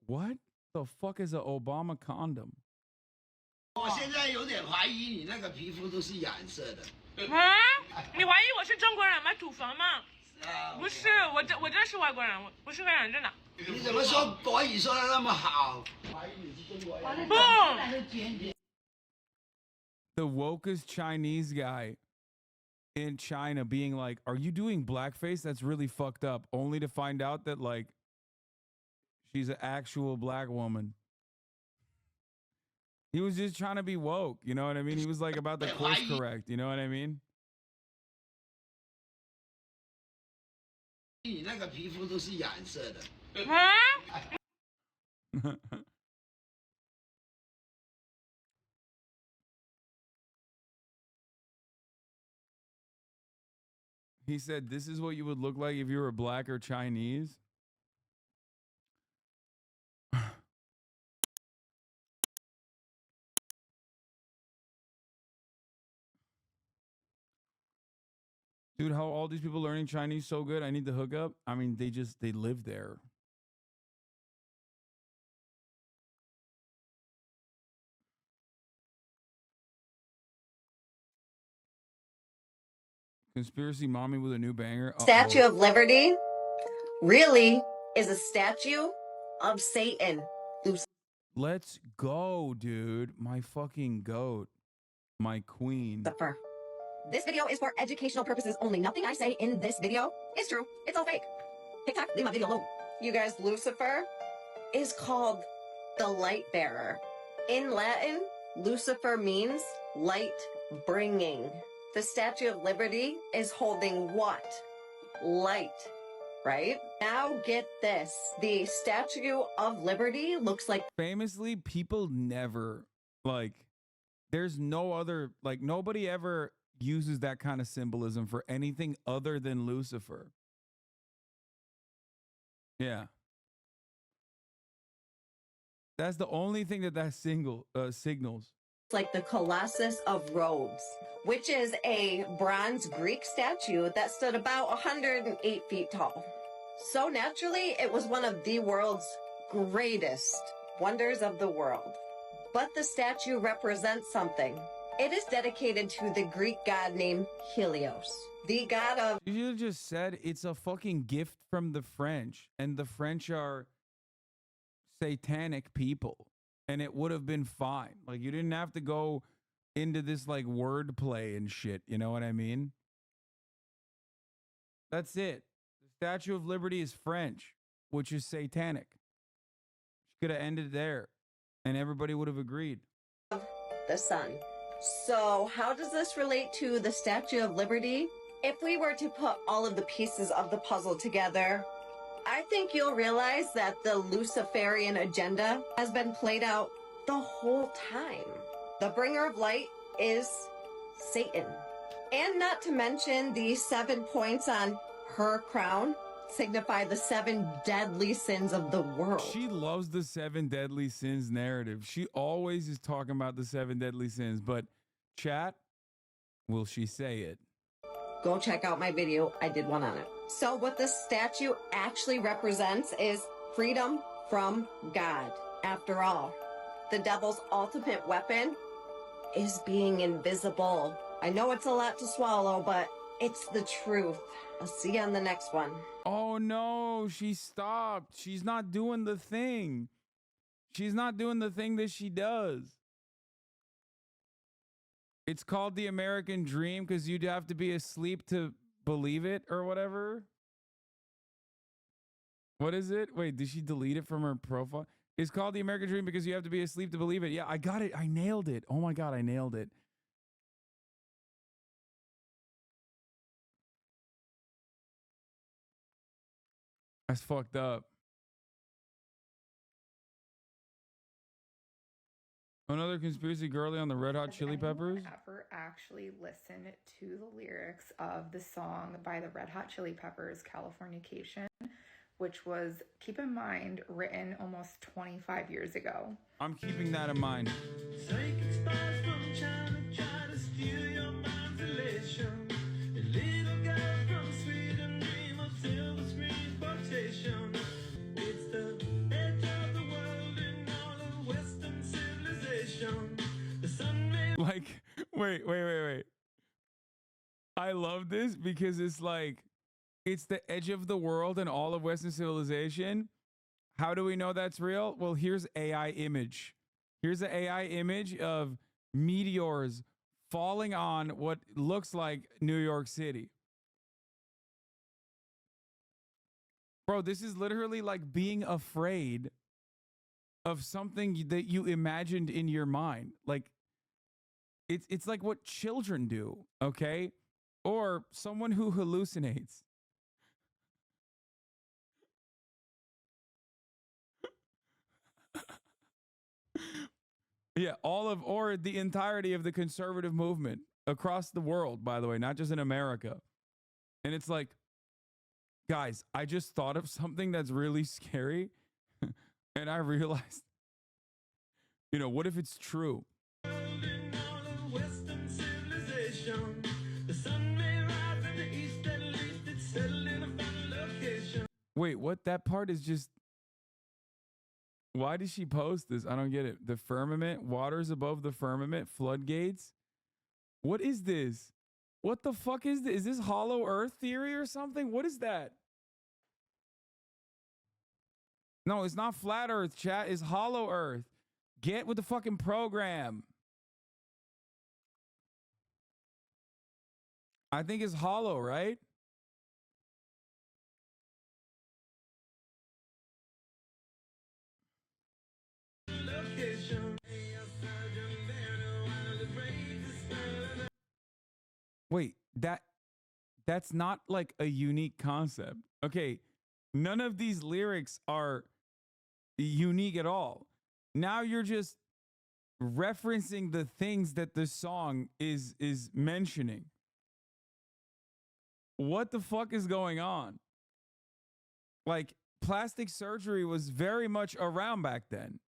What the fuck is an Obama condom? 我现在有点怀疑你那个皮肤都是染色的。啊？你怀疑我是中国人吗？土坟吗？不是，我这是外国人，我是个染真的。你怎么说国语说的那么好？怀疑你是中国人。不。The wokest Chinese guy in China being like, "Are you doing blackface? That's really fucked up." Only to find out that like she's an actual black woman. He was just trying to be woke, you know what I mean? He was like about the course correct, you know what I mean? 你那个皮肤都是染色的。啊？ He said, "This is what you would look like if you were black or Chinese." Dude, how all these people learning Chinese so good? I need to hook up. I mean, they live there. Conspiracy mommy with a new banger. Statue of Liberty really is a statue of Satan. Let's go, dude. My fucking goat. My queen. Lucifer. This video is for educational purposes only. Nothing I say in this video is true. It's all fake. TikTok, leave my video alone. You guys, Lucifer is called the light bearer. In Latin, Lucifer means light bringing. The Statue of Liberty is holding what? Light, right? Now get this. The Statue of Liberty looks like... Famously, people never, like, there's no other, like, nobody ever uses that kind of symbolism for anything other than Lucifer. Yeah. That's the only thing that signals. Like the Colossus of Rhodes, which is a bronze Greek statue that stood about 108 feet tall. So naturally, it was one of the world's greatest wonders of the world. But the statue represents something. It is dedicated to the Greek god named Helios, the god of... You just said it's a fucking gift from the French, and the French are satanic people, and it would have been fine. Like, you didn't have to go into this like wordplay and shit, you know what I mean? That's it. The Statue of Liberty is French, which is satanic. She could have ended there, and everybody would have agreed. The sun. So how does this relate to the Statue of Liberty? If we were to put all of the pieces of the puzzle together, I think you'll realize that the Luciferian agenda has been played out the whole time. The bringer of light is Satan. And not to mention the 7 points on her crown signify the 7 deadly sins of the world. She loves the 7 deadly sins narrative. She always is talking about the 7 deadly sins, but chat, will she say it? Go check out my video. I did one on it. So what this statue actually represents is freedom from God. After all, the devil's ultimate weapon is being invisible. I know it's a lot to swallow, but it's the truth. I'll see you on the next one. Oh no, she stopped. She's not doing the thing. She's not doing the thing that she does. It's called the American Dream because you'd have to be asleep to believe it or whatever. What is it? Wait, did she delete it from her profile? It's called the American Dream because you have to be asleep to believe it. Yeah, I got it. I nailed it. Oh my God, I nailed it. That's fucked up. Another conspiracy girly on the Red Hot Chili Peppers? Ever actually listen to the lyrics of the song by the Red Hot Chili Peppers, Californication, which was, keep in mind, written almost 25 years ago? I'm keeping that in mind. Like, wait. I love this because it's like, it's the edge of the world and all of Western civilization. How do we know that's real? Well, here's AI image. Here's an AI image of meteors falling on what looks like New York City. Bro, this is literally like being afraid of something that you imagined in your mind. Like, it's like what children do, okay? Or someone who hallucinates. Yeah, or the entirety of the conservative movement across the world, by the way, not just in America. And it's like, guys, I just thought of something that's really scary. And I realized, what if it's true? Wait, what? That part is just. Why did she post this? I don't get it. The firmament, waters above the firmament, floodgates. What is this? What the fuck is this? Is this hollow earth theory or something? What is that? No, it's not flat earth, chat. It's hollow earth. Get with the fucking program. I think it's hollow, right? Wait, that's not like a unique concept. Okay, none of these lyrics are unique at all. Now you're just referencing the things that the song is mentioning. What the fuck is going on? Like, plastic surgery was very much around back then.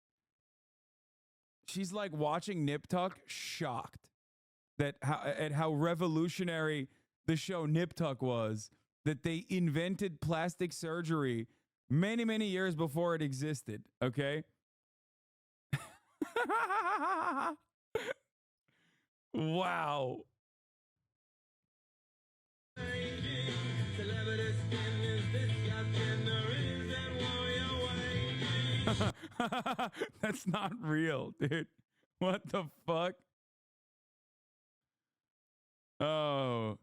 She's like watching Nip Tuck, shocked at how revolutionary the show Nip Tuck was, that they invented plastic surgery many, many years before it existed, okay? Wow. That's not real, dude. What the fuck? Oh.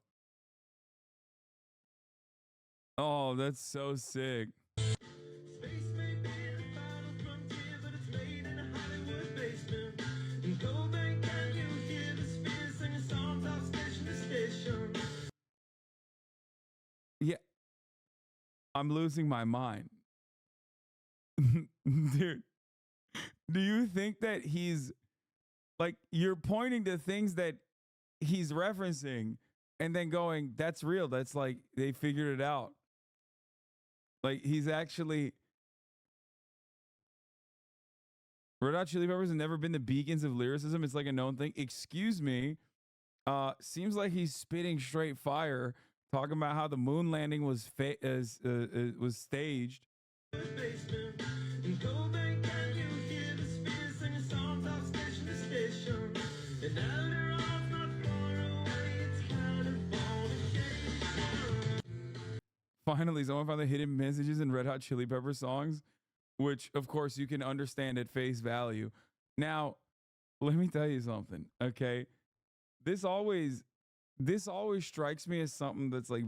Oh, that's so sick. Yeah. I'm losing my mind. Dude, do you think that he's like, you're pointing to things that he's referencing and then going, that's real. That's like, they figured it out. Like, he's actually. Red Hot Chili Peppers have never been the beacons of lyricism. It's like a known thing. Excuse me. Seems like he's spitting straight fire, talking about how the moon landing was staged. Finally, someone found the hidden messages in Red Hot Chili Pepper songs, which, of course, you can understand at face value. Now, let me tell you something, okay? This always strikes me as something that's like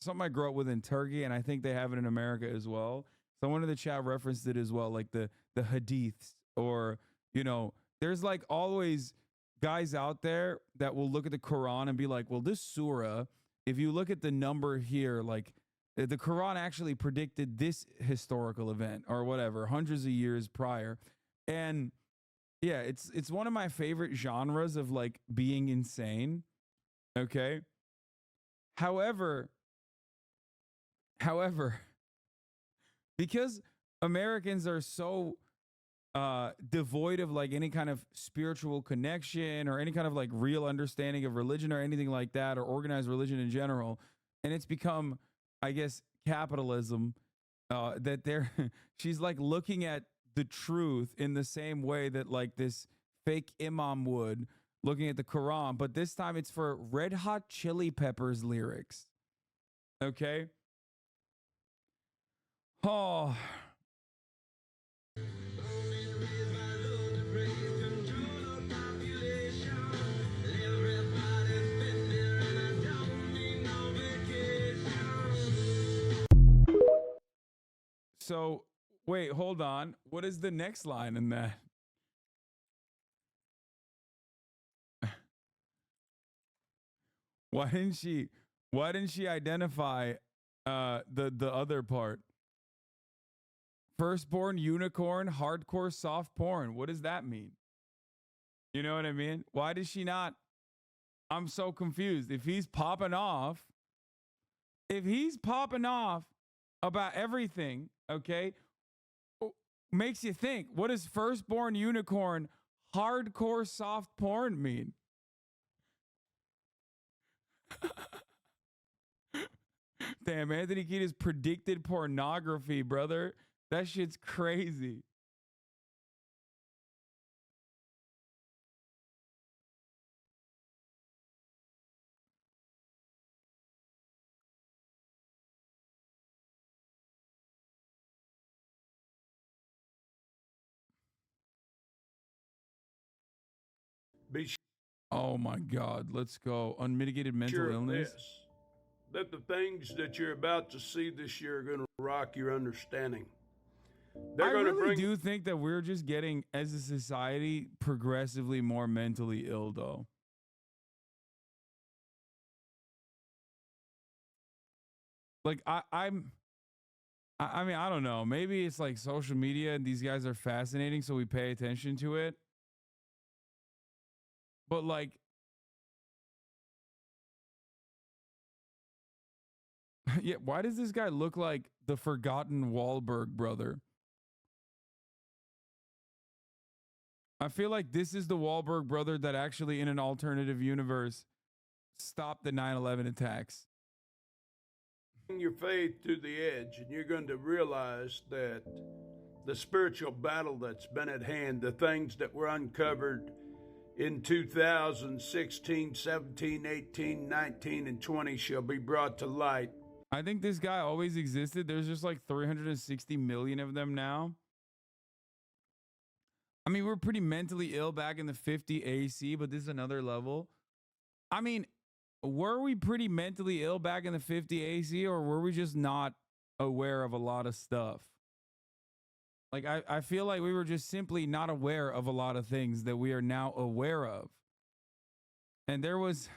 something I grew up with in Turkey, and I think they have it in America as well. Someone in the chat referenced it as well, like the hadiths, or, there's like always guys out there that will look at the Quran and be like, well, this surah, if you look at the number here, like, the Quran actually predicted this historical event or whatever, hundreds of years prior. And yeah, it's one of my favorite genres of like being insane. Okay. However, because Americans are so devoid of like any kind of spiritual connection or any kind of like real understanding of religion or anything like that, or organized religion in general, and it's become, I guess, capitalism, that she's like looking at the truth in the same way that like this fake imam would, looking at the Quran, but this time it's for Red Hot Chili Peppers lyrics. Okay? Oh. So, wait, hold on. What is the next line in that? Why didn't she identify the other part? Firstborn unicorn, hardcore soft porn. What does that mean? You know what I mean? Why does she not? I'm so confused. If he's popping off about everything, okay, makes you think, what does firstborn unicorn, hardcore soft porn mean? Damn, Anthony Kiedis predicted pornography, brother. That shit's crazy. Oh my God, let's go. Unmitigated mental illness. That the things that you're about to see this year are going to rock your understanding. I really do think that we're just getting, as a society, progressively more mentally ill, though. Like, I mean, I don't know. Maybe it's like social media and these guys are fascinating, so we pay attention to it. But like, yeah, why does this guy look like the forgotten Wahlberg brother? I feel like this is the Wahlberg brother that actually, in an alternative universe, stopped the 9/11 attacks. Your faith to the edge, and you're going to realize that the spiritual battle that's been at hand, the things that were uncovered in 2016, 17, 18, 19, and 20 shall be brought to light. I think this guy always existed. There's just like 360 million of them now. I mean, we're pretty mentally ill back in the 50 AC, but this is another level. I mean, were we pretty mentally ill back in the 50 AC, or were we just not aware of a lot of stuff? Like, I feel like we were just simply not aware of a lot of things that we are now aware of. And there was...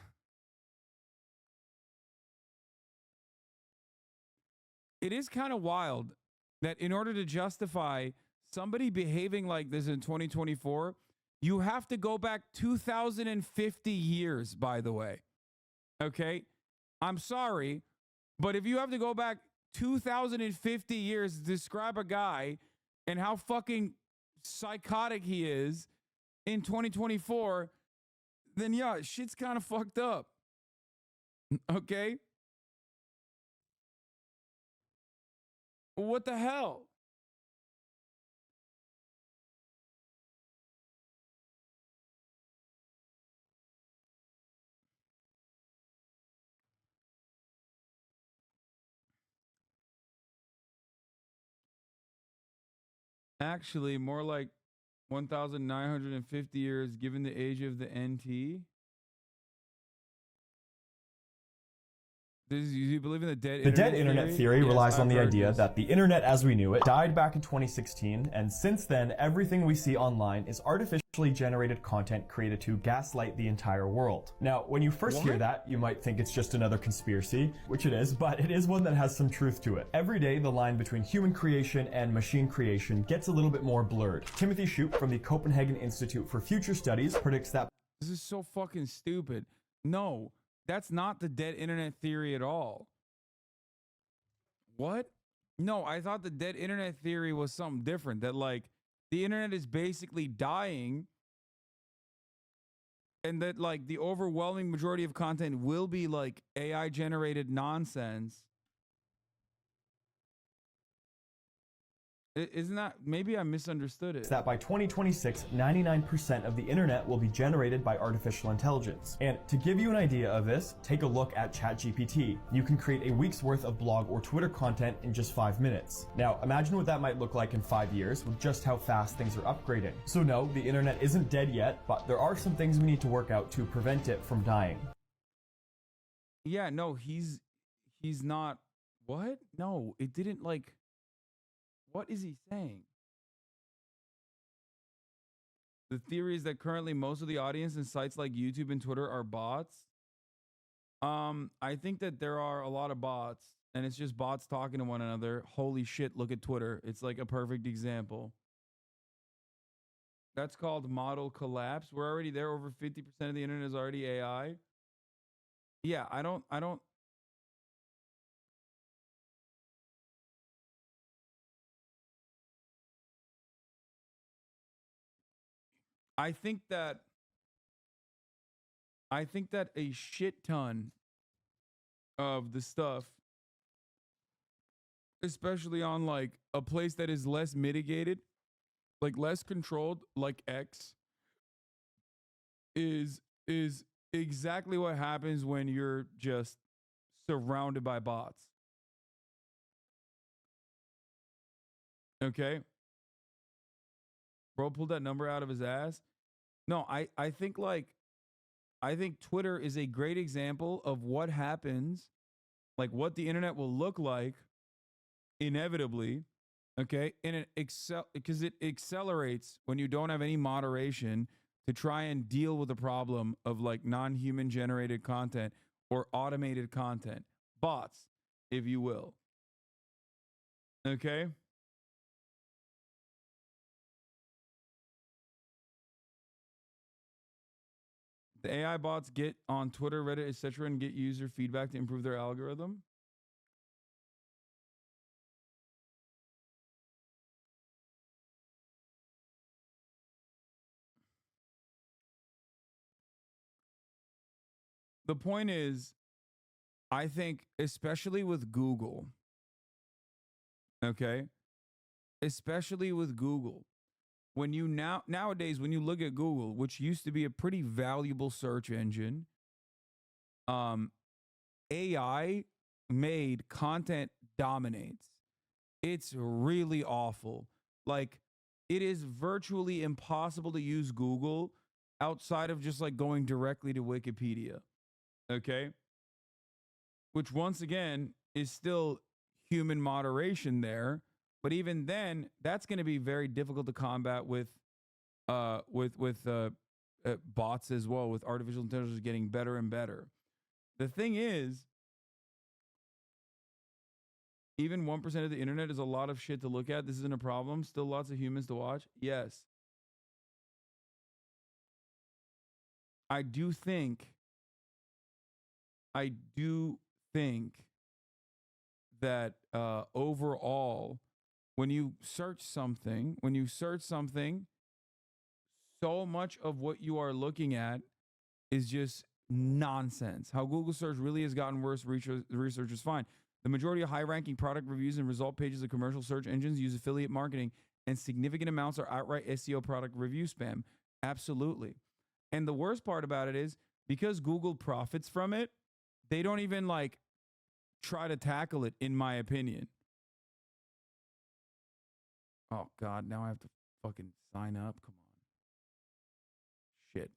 It is kind of wild that in order to justify somebody behaving like this in 2024, you have to go back 2,050 years, by the way. Okay? I'm sorry, but if you have to go back 2,050 years to describe a guy and how fucking psychotic he is in 2024, then yeah, shit's kind of fucked up. Okay? What the hell? Actually, more like 1,950 years given the age of the NT. Do you believe in the dead internet? The dead internet theory relies on the idea that the internet as we knew it died back in 2016, and since then, everything we see online is artificially generated content created to gaslight the entire world. Now, when you first hear that, you might think it's just another conspiracy, which it is, but it is one that has some truth to it. Every day, the line between human creation and machine creation gets a little bit more blurred. Timothy Shoup from the Copenhagen Institute for Future Studies predicts that... This is so fucking stupid. No. That's not the dead internet theory at all. What? No, I thought the dead internet theory was something different. That like the internet is basically dying and that like the overwhelming majority of content will be like AI generated nonsense. Isn't that, maybe I misunderstood it. That by 2026, 99% of the internet will be generated by artificial intelligence. And to give you an idea of this, take a look at ChatGPT. You can create a week's worth of blog or Twitter content in just 5 minutes. Now, imagine what that might look like in 5 years with just how fast things are upgrading. So no, the internet isn't dead yet, but there are some things we need to work out to prevent it from dying. Yeah, no, he's not. What? No, it didn't like. What is he saying? The theory is that currently most of the audience in sites like YouTube and Twitter are bots. I think that there are a lot of bots, and it's just bots talking to one another. Holy shit, look at Twitter. It's like a perfect example. That's called model collapse. We're already there. Over 50% of the internet is already AI. Yeah, I don't I think that a shit ton of the stuff, especially on like a place that is less mitigated, like less controlled, like X, is exactly what happens when you're just surrounded by bots. Okay? Bro pulled that number out of his ass. No, I think Twitter is a great example of what happens, like what the internet will look like inevitably, okay? And because it accelerates when you don't have any moderation to try and deal with the problem of like non-human generated content or automated content, bots, if you will. Okay? The AI bots get on Twitter, Reddit, etc., and get user feedback to improve their algorithm. The point is, I think, especially with Google, okay, especially with Google, when you nowadays, when you look at Google, which used to be a pretty valuable search engine, AI made content dominates. It's really awful. Like, it is virtually impossible to use Google outside of just like going directly to Wikipedia. Okay? Which once again is still human moderation there, but even then, that's going to be very difficult to combat with bots as well, with artificial intelligence getting better and better. The thing is, even 1% of the internet is a lot of shit to look at. This isn't a problem. Still lots of humans to watch. Yes. I do think that overall, when you search something, so much of what you are looking at is just nonsense. How Google search really has gotten worse, researchers find. The majority of high-ranking product reviews and result pages of commercial search engines use affiliate marketing, and significant amounts are outright SEO product review spam. Absolutely. And the worst part about it is, because Google profits from it, they don't even like try to tackle it, in my opinion. Oh God, now I have to fucking sign up. Come on. Shit.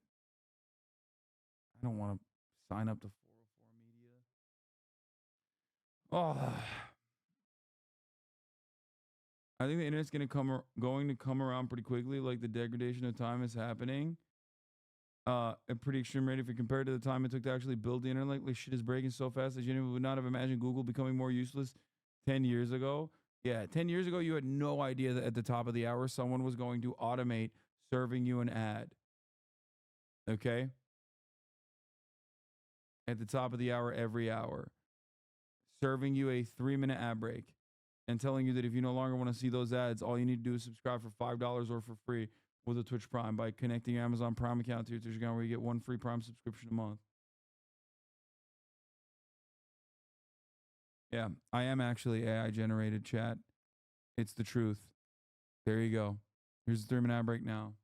I don't want to sign up to 404 Media. Oh. I think the internet's going to come around pretty quickly. Like, the degradation of time is happening. A pretty extreme rate if you compare it to the time it took to actually build the internet. Like, shit is breaking so fast that you would not have imagined Google becoming more useless 10 years ago. Yeah, 10 years ago, you had no idea that at the top of the hour, someone was going to automate serving you an ad. Okay? At the top of the hour, every hour. Serving you a 3-minute ad break. And telling you that if you no longer want to see those ads, all you need to do is subscribe for $5 or for free with a Twitch Prime by connecting your Amazon Prime account to your Twitch account, where you get 1 free Prime subscription a month. Yeah, I am actually AI generated, chat. It's the truth. There you go. Here's the 3-minute ad break now.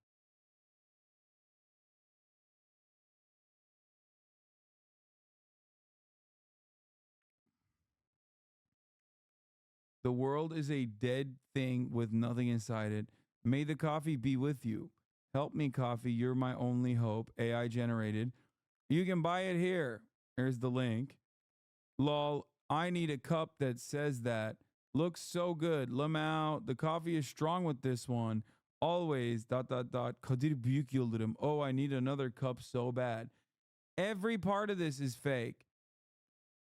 The world is a dead thing with nothing inside it. May the coffee be with you. Help me, coffee. You're my only hope. AI generated. You can buy it here. Here's the link. Lol, I need a cup that says that. Looks so good. Lamau, the coffee is strong with this one. Always, ... Kadir büyük yıldırım. Oh, I need another cup so bad. Every part of this is fake.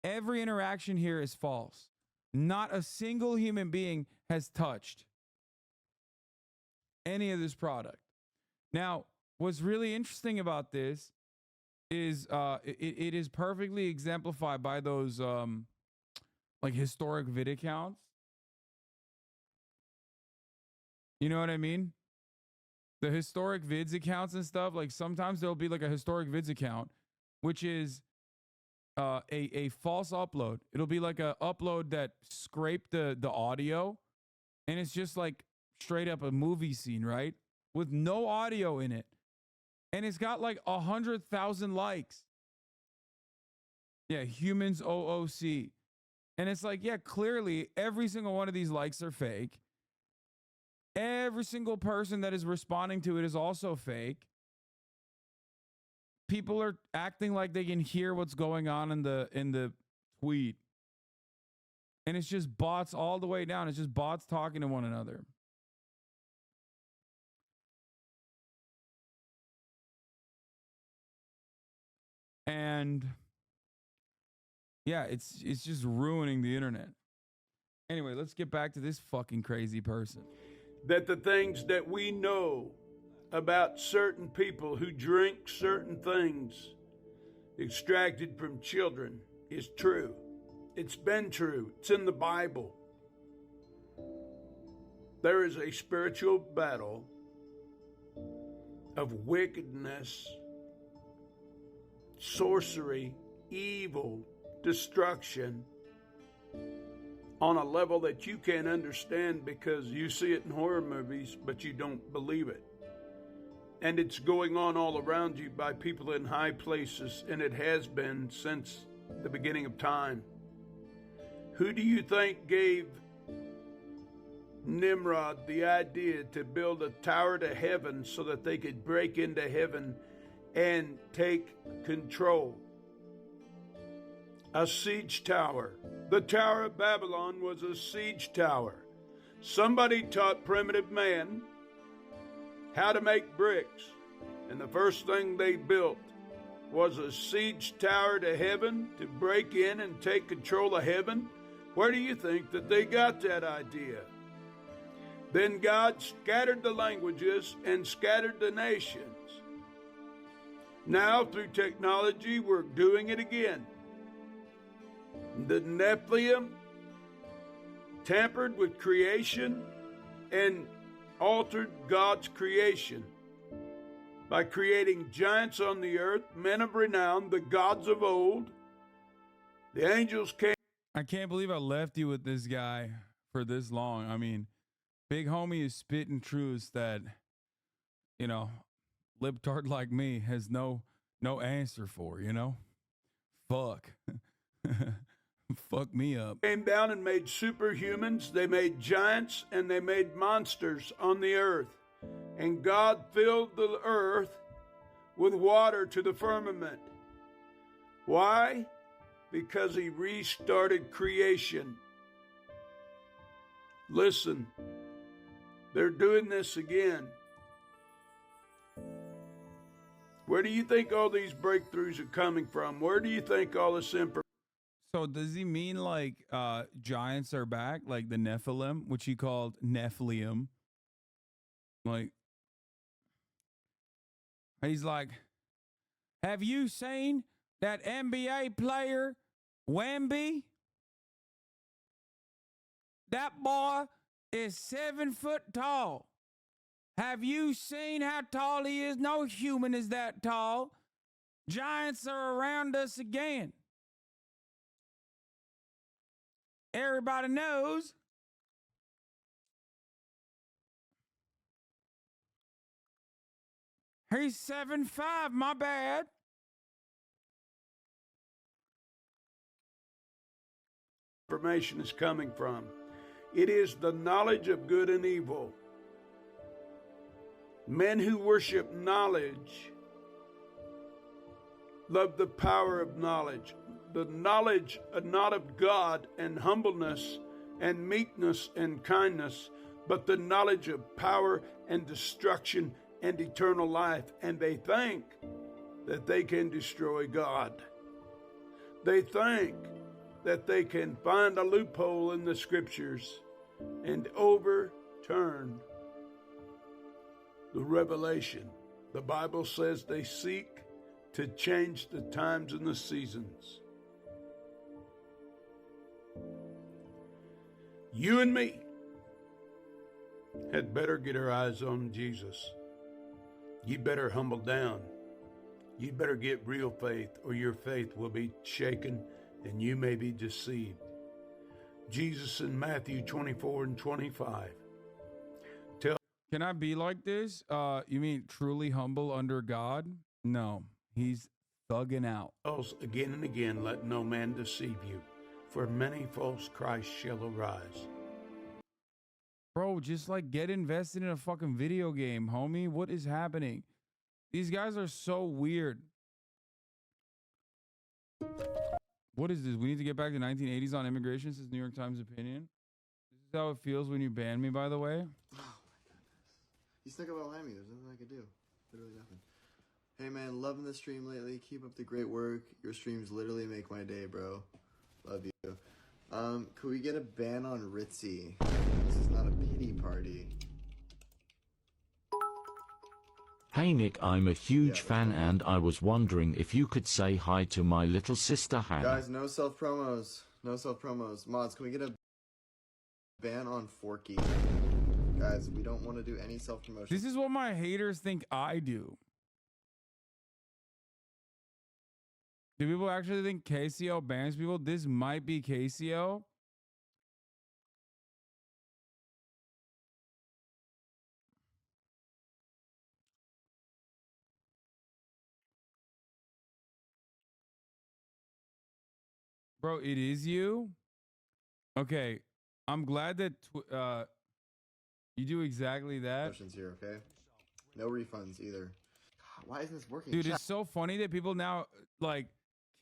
Every interaction here is false. Not a single human being has touched any of this product. Now, what's really interesting about this is it is perfectly exemplified by those like historic vid accounts. You know what I mean? The historic vids accounts and stuff, like sometimes there'll be like a historic vids account, which is a false upload. It'll be like a upload that scraped the audio, and it's just like straight up a movie scene, right? With no audio in it. And it's got like 100,000 likes. Yeah, humans OOC. And it's like, yeah, clearly every single one of these likes are fake. Every single person that is responding to it is also fake. People are acting like they can hear what's going on in the tweet. And it's just bots all the way down. It's just bots talking to one another. And yeah, it's just ruining the internet. Anyway, let's get back to this fucking crazy person. That the things that we know about certain people who drink certain things extracted from children is true. It's been true. It's in the Bible. There is a spiritual battle of wickedness, sorcery, evil, destruction on a level that you can't understand because you see it in horror movies, but you don't believe it. And it's going on all around you by people in high places, and it has been since the beginning of time. Who do you think gave Nimrod the idea to build a tower to heaven so that they could break into heaven and take control? A siege tower. The Tower of Babylon was a siege tower. Somebody taught primitive man how to make bricks, and the first thing they built was a siege tower to heaven to break in and take control of heaven. Where do you think that they got that idea? Then God scattered the languages and scattered the nations. Now, through technology, we're doing it again. The Nephilim tampered with creation and altered God's creation by creating giants on the earth, men of renown, the gods of old. The angels came. I can't believe I left you with this guy for this long. I mean, Big Homie is spitting truths that, you know, libtard like me has no answer for, you know? Fuck. Fuck me up. Came down and made superhumans. They made giants and they made monsters on the earth. And God filled the earth with water to the firmament. Why? Because he restarted creation. Listen, they're doing this again. Where do you think all these breakthroughs are coming from? Where do you think all this information? So does he mean like giants are back, like the Nephilim, which he called Nephilim? Like, he's like, have you seen that NBA player Wemby? That boy is 7 foot tall. Have you seen how tall he is? No human is that tall. Giants are around us again. Everybody knows He's 7'5", my bad. Information is coming from. It is the knowledge of good and evil. Men who worship knowledge love the power of knowledge. The knowledge not of God and humbleness and meekness and kindness, but the knowledge of power and destruction and eternal life. And they think that they can destroy God. They think that they can find a loophole in the scriptures and overturn the revelation. The Bible says they seek to change the times and the seasons. You and me had better get our eyes on Jesus. You better humble down. You better get real faith, or your faith will be shaken and you may be deceived. Jesus in Matthew 24 and 25. Can I be like this? You mean truly humble under God? No, he's thugging out. Again and again, let no man deceive you, for many false Christs shall arise. Bro, just like get invested in a fucking video game, homie. What is happening? These guys are so weird. What is this? We need to get back to 1980s on immigration, says New York Times opinion. This is how it feels when you ban me, by the way. Oh my goodness. You stuck up behind me. There's nothing I could do. Literally nothing. Hey man, loving the stream lately. Keep up the great work. Your streams literally make my day, bro. Love you. Could we get a ban on Ritzy? This is not a pity party. Hey Nick, I'm a huge fan and I was wondering if you could say hi to my little sister Hannah. Guys, no self promos. No self promos. Mods, can we get a ban on Forky? Guys, we don't want to do any self promotion. This is what my haters think I do. Do people actually think KCO bans people? This might be KCO. Bro, it is you? Okay, I'm glad that you do exactly that. Questions here, okay? No refunds either. God, why isn't this working? Dude, it's so funny that people now, like,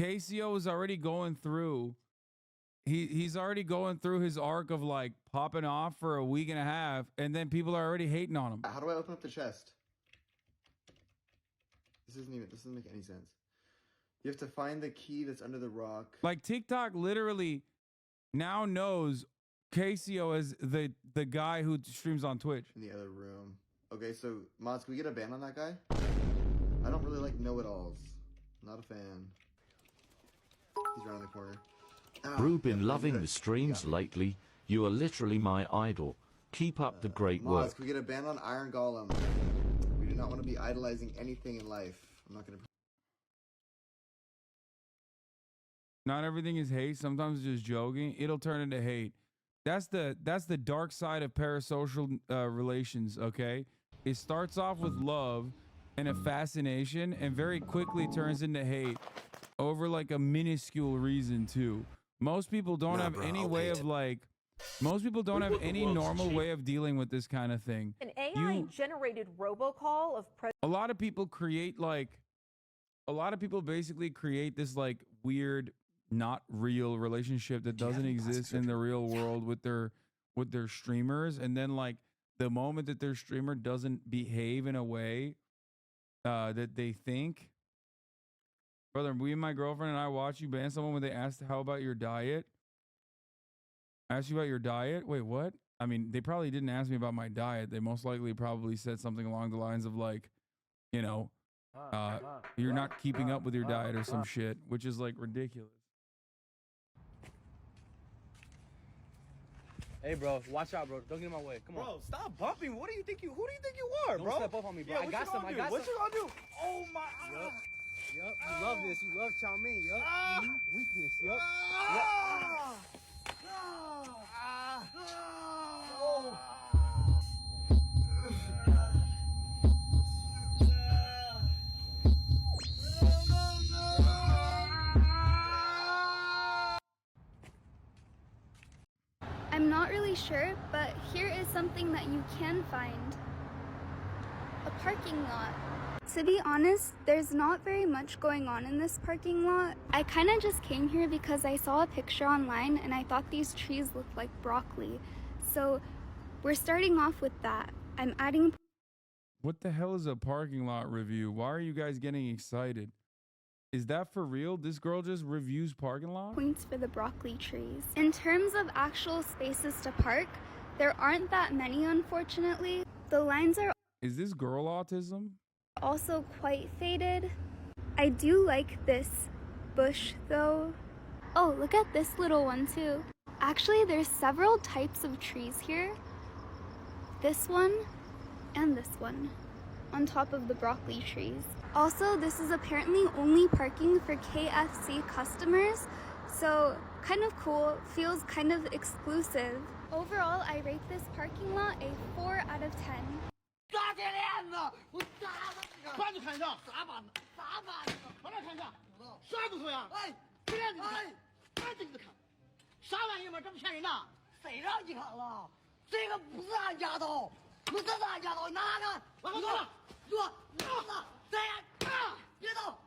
KCO is already going through, he's already going through his arc of, like, popping off for a week and a half, and then people are already hating on him. How do I open up the chest? This doesn't make any sense. You have to find the key that's under the rock. Like, TikTok literally now knows KCO as the guy who streams on Twitch. In the other room. Okay, so, Mods, can we get a ban on that guy? I don't really like know-it-alls. Not a fan. He's around the corner. Brew been loving the streams lately. You are literally my idol. Keep up the great work. Mods, can we get a ban on Iron Golem? We do not want to be idolizing anything in life. I'm not going to... Not everything is hate. Sometimes it's just joking. It'll turn into hate. That's the dark side of parasocial relations, okay? It starts off with love and a fascination and very quickly turns into hate over like a minuscule reason too. Most people don't have any way of like, most people don't have any normal way of dealing with this kind of thing. An AI-generated robocall of a lot of people create like, a lot of people basically create this like weird, not real relationship that doesn't exist in the real world with their streamers, and then like the moment that their streamer doesn't behave in a way that they think, brother, me and my girlfriend and I watch you ban someone when they asked how about your diet. Asked you about your diet? Wait, what? I mean, they probably didn't ask me about my diet. They most likely probably said something along the lines of like, you know, you're not keeping up with your diet or some shit, which is like ridiculous. Hey, bro, watch out, bro. Don't get in my way. Come on. Bro, stop bumping. Who do you think you are, Don't bro? step up on me, bro. Yeah, I got some. What you gonna do? Oh my. Yup. You love this. You love chow mein. Yup. Weakness. Yup. sure, but here is something that you can find. A parking lot. To be honest, there's not very much going on in this parking lot. I kind of just came here because I saw a picture online and I thought these trees looked like broccoli. So we're starting off with that. I'm adding... What the hell is a parking lot review? Why are you guys getting excited? Is that for real? This girl just reviews parking lot? Points for the broccoli trees. In terms of actual spaces to park, there aren't that many, unfortunately. The lines are... Is this girl autism? Also quite faded. I do like this bush though. Oh, look at this little one too. Actually, there's several types of trees here. This one and this one on top of the broccoli trees. Also, this is apparently only parking for KFC customers, so kind of cool, feels kind of exclusive. Overall, I rate this parking lot a 4 out of 10. 大铁链子，我打他！把你看上，咋办呢？咋办呢？把他看上，啥不错呀？哎，铁链子，哎，俺自己看，啥玩意嘛？这么骗人呐？谁让你看了？这个不是俺家的，不是俺家的，拿看，我走了，说，谁呀？啊！别动，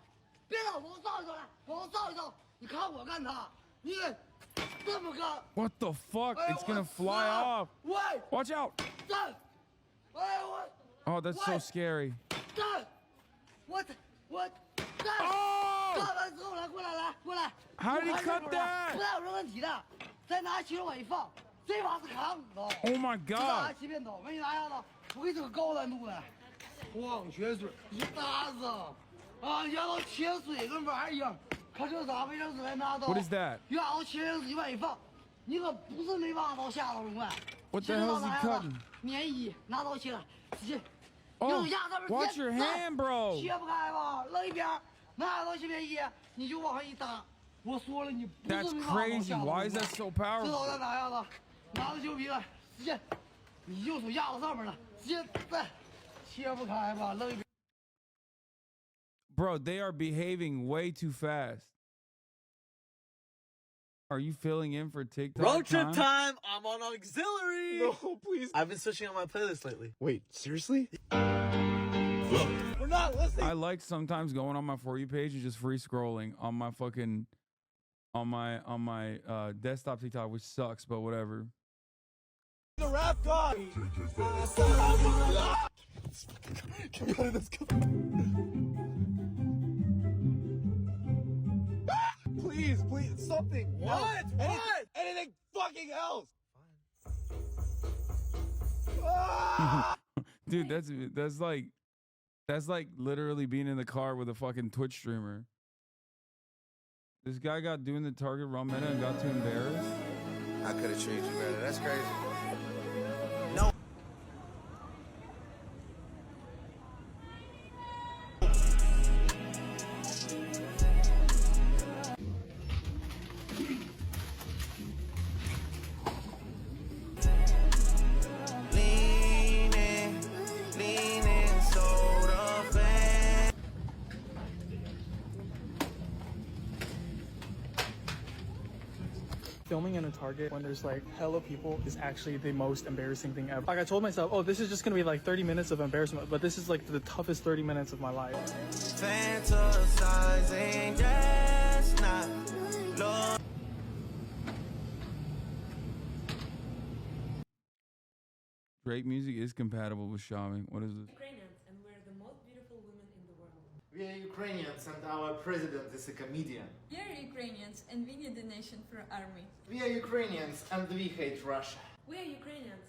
别动，我扫一扫来，我扫一扫，你看我干他，你这么个。 What the fuck? It's gonna fly off. Watch out. Oh, that's so scary. What? Oh! How did he cut that? Oh my god. 我给这个高难度的，矿泉水一大子啊，压到切水跟玩一样，看这咋卫生纸还拿到。What is that? 压到切水往一放，你可不是没挖到下头中啊。 What the hell is he cutting? 棉衣拿到切了，直接。 Oh, watch your hand, bro. 切不开吧，扔一边，拿到这棉衣，你就往上一搭。我说了，你不是 That's 没挖到 crazy. 下头 Why is that so 知道 powerful? 在哪样子？拿到旧皮了，直接，你右手压到上面了，直接再切不开吧，扔一边。 Bro, they are behaving way too fast. Are you filling in for TikTok? Road trip time! I'm on auxiliary! No, please. I've been switching on my playlist lately. Wait, seriously? We're not listening! I like sometimes going on my For You page and just free scrolling on my fucking on my desktop TikTok, which sucks, but whatever. The rap god! Can we go to this? Please, something. What? Anything fucking else. Dude, that's like literally being in the car with a fucking Twitch streamer. This guy got doing the target run meta and got too embarrassed. I could have treated you better. That's crazy. No. Filming in a Target when there's like hella people is actually the most embarrassing thing ever. Like I told myself, oh, this is just gonna be like 30 minutes of embarrassment, but this is like the toughest 30 minutes of my life. Fantasizing, just not love. Drake music is compatible with Xiaomi. What is this? Ukrainians, and we're the most beautiful women in the world. We are Ukrainians and our president is a comedian. We are Ukrainians and we need a nation for army. We are Ukrainians and we hate Russia. We are Ukrainians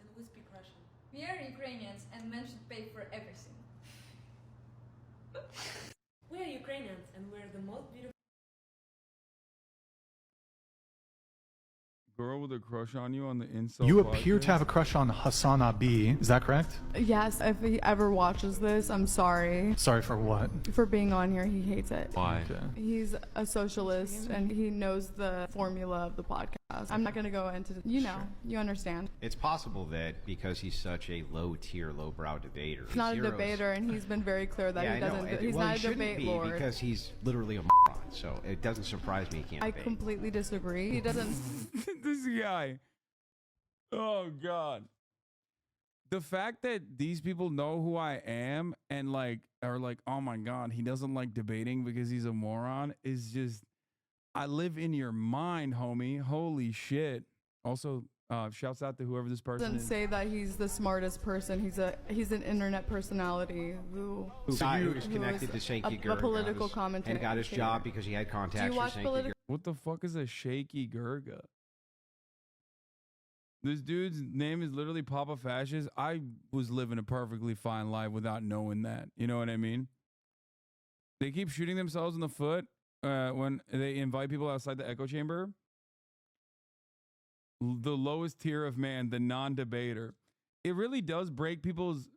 and we speak Russian. We are Ukrainians and men should pay for everything. We are Ukrainians and we're the most beautiful. Girl with a crush on you on the insult. You appear to have a crush on HasanAbi. Is that correct? Yes, if he ever watches this, I'm sorry. Sorry for what? For being on here, he hates it. Why? He's a socialist and he knows the formula of the podcast. I'm not going to go into, you know, you understand. It's possible that because he's such a low-tier, low-brow debater. He's not a debater, and he's been very clear that he doesn't. He's not a debate lord. Because he's literally a moron. So it doesn't surprise me he can't I debate. completely disagree. He doesn't. This guy. Oh God. The fact that these people know who I am and like are like, oh my God, he doesn't like debating because he's a moron is just, I live in your mind, homie. Holy shit. Also, shouts out to whoever this person Doesn't is. say that he's the smartest person. He's an internet personality who Who was connected to Shaky a political commentator and got his job because he had contacts. Do you watch political? What the fuck is a shaky Gurga? This dude's name is literally Papa Fascist. I was living a perfectly fine life without knowing that. You know what I mean? They keep shooting themselves in the foot when they invite people outside the echo chamber. The lowest tier of man, the non-debater. It really does break people's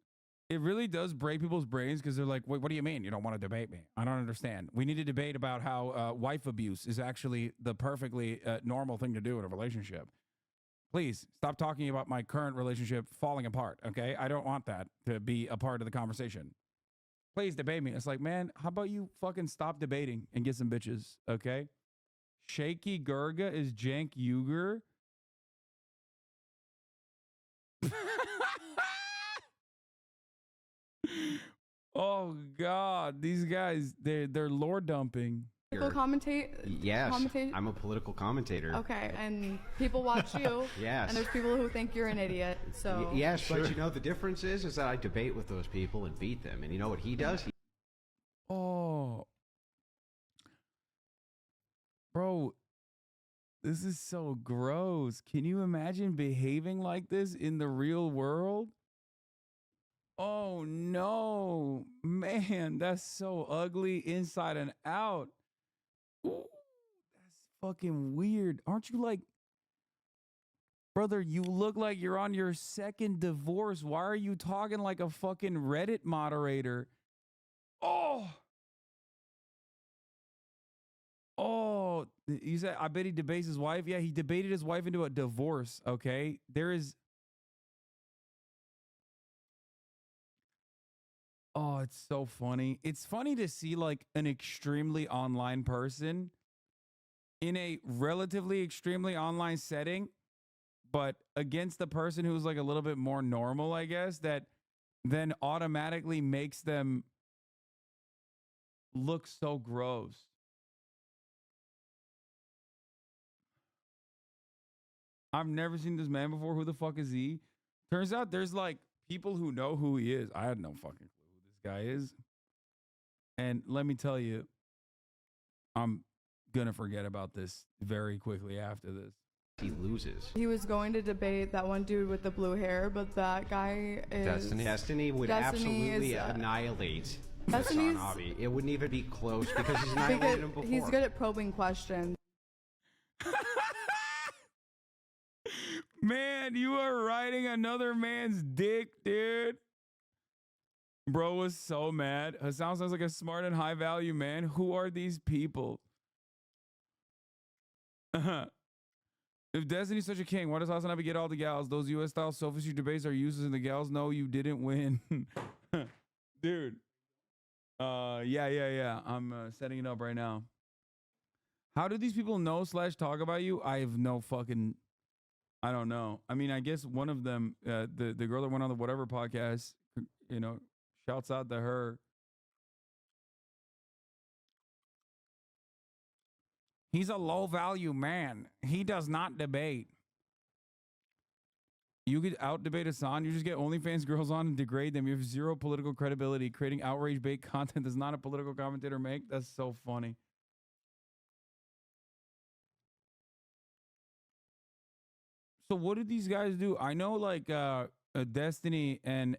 brains because they're like, wait, what do you mean you don't want to debate me? I don't understand. We need to debate about how wife abuse is actually the perfectly normal thing to do in a relationship. Please stop talking about my current relationship falling apart, okay? I don't want that to be a part of the conversation. Please debate me. It's like, man, how about you fucking stop debating and get some bitches, okay? Shaky Gurga is Jank Uger. Oh God, these guys, they're lore dumping. Yes, I'm a political commentator. Okay, and people watch you. Yes. And there's people who think you're an idiot. So yes, but you know the difference is that I debate with those people and beat them. And you know what he does? Oh, bro, this is so gross. Can you imagine behaving like this in the real world? Oh no, man, that's so ugly inside and out. Ooh, that's fucking weird. Aren't you like, brother, you look like you're on your second divorce. Why are you talking like a fucking Reddit moderator? Oh, you said, I bet he debates his wife. Yeah, he debated his wife into a divorce. Okay. Oh, it's so funny. It's funny to see like an extremely online person in a relatively extremely online setting, but against the person who's like a little bit more normal, I guess, that then automatically makes them look so gross. I've never seen this man before. Who the fuck is he? Turns out there's like people who know who he is. I had no fucking clue who this guy is. And let me tell you, I'm going to forget about this very quickly after this. He loses. he was going to debate that one dude with the blue hair, but that guy is Destiny would absolutely annihilate HasanAbi. It wouldn't even be close because he's annihilated him before. He's good at probing questions. Man, you are riding another man's dick, dude. Bro was so mad. Hasan sounds like a smart and high value man. Who are these people? If Destiny's such a king, why does HasanAbi get all the gals? Those US style sophistry debates are useless and the gals know you didn't win. Dude. Yeah. I'm setting it up right now. How do these people know / talk about you? I have no fucking, I don't know. I mean, I guess one of them, the girl that went on the whatever podcast, you know, shouts out to her. He's a low value man. He does not debate. You could out debate Hasan. You just get OnlyFans girls on and degrade them. You have zero political credibility. Creating outrage bait content does not a political commentator make. That's so funny. So what did these guys do? I know like Destiny and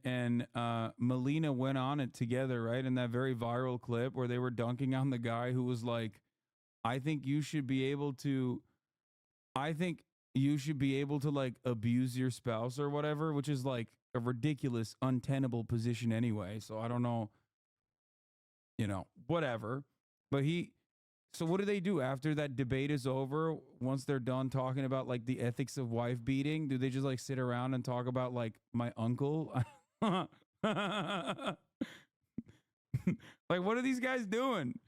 Melina went on it together, right? In that very viral clip where they were dunking on the guy who was like, I think you should be able to like abuse your spouse or whatever, which is like a ridiculous, untenable position anyway. So I don't know, you know, whatever. But so what do they do after that debate is over? Once they're done talking about like the ethics of wife beating, do they just like sit around and talk about like my uncle? Like, what are these guys doing?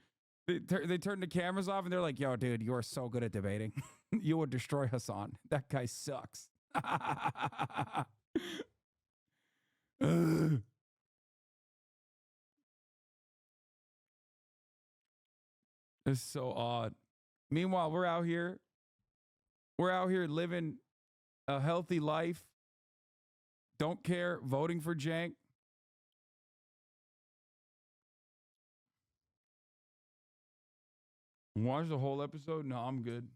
They turn the cameras off and they're like, yo, dude, you are so good at debating. You would destroy Hasan. That guy sucks. It's so odd. Meanwhile, we're out here living a healthy life. Don't care, voting for Jank. Watch the whole episode? No, I'm good.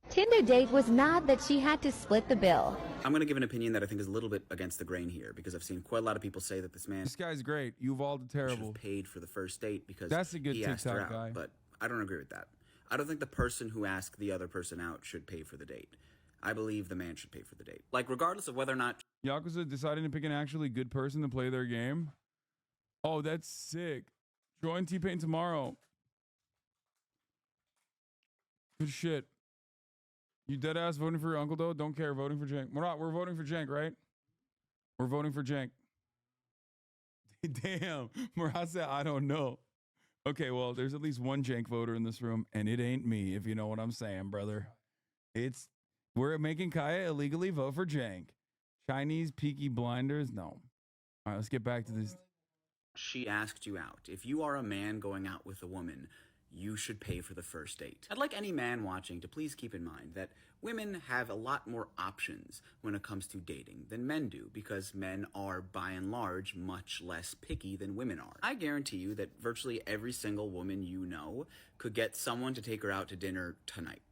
Tinder date was not that she had to split the bill. I'm going to give an opinion that I think is a little bit against the grain here because I've seen quite a lot of people say that this man. This guy's great. Uvalde terrible. Should have paid for the first date because that's a good he asked her TikTok out, guy. but I don't agree with that. I don't think the person who asked the other person out should pay for the date. I believe the man should pay for the date. Like, regardless of whether or not Yakuza deciding to pick an actually good person to play their game. Oh, that's sick. Join T-Pain tomorrow. Good shit. You dead ass voting for your uncle though? Don't care. Voting for Jank. We're not. We're voting for Jank, right? We're voting for Jank. Damn. Murat said, I don't know. Okay, well, there's at least one Jank voter in this room, and it ain't me, if you know what I'm saying, brother. We're making Kaya illegally vote for Jank. Chinese Peaky Blinders? No. All right, let's get back to this. she asked you out. If you are a man going out with a woman, you should pay for the first date. I'd like any man watching to please keep in mind that women have a lot more options when it comes to dating than men do, because men are, by and large, much less picky than women are. I guarantee you that virtually every single woman you know could get someone to take her out to dinner tonight.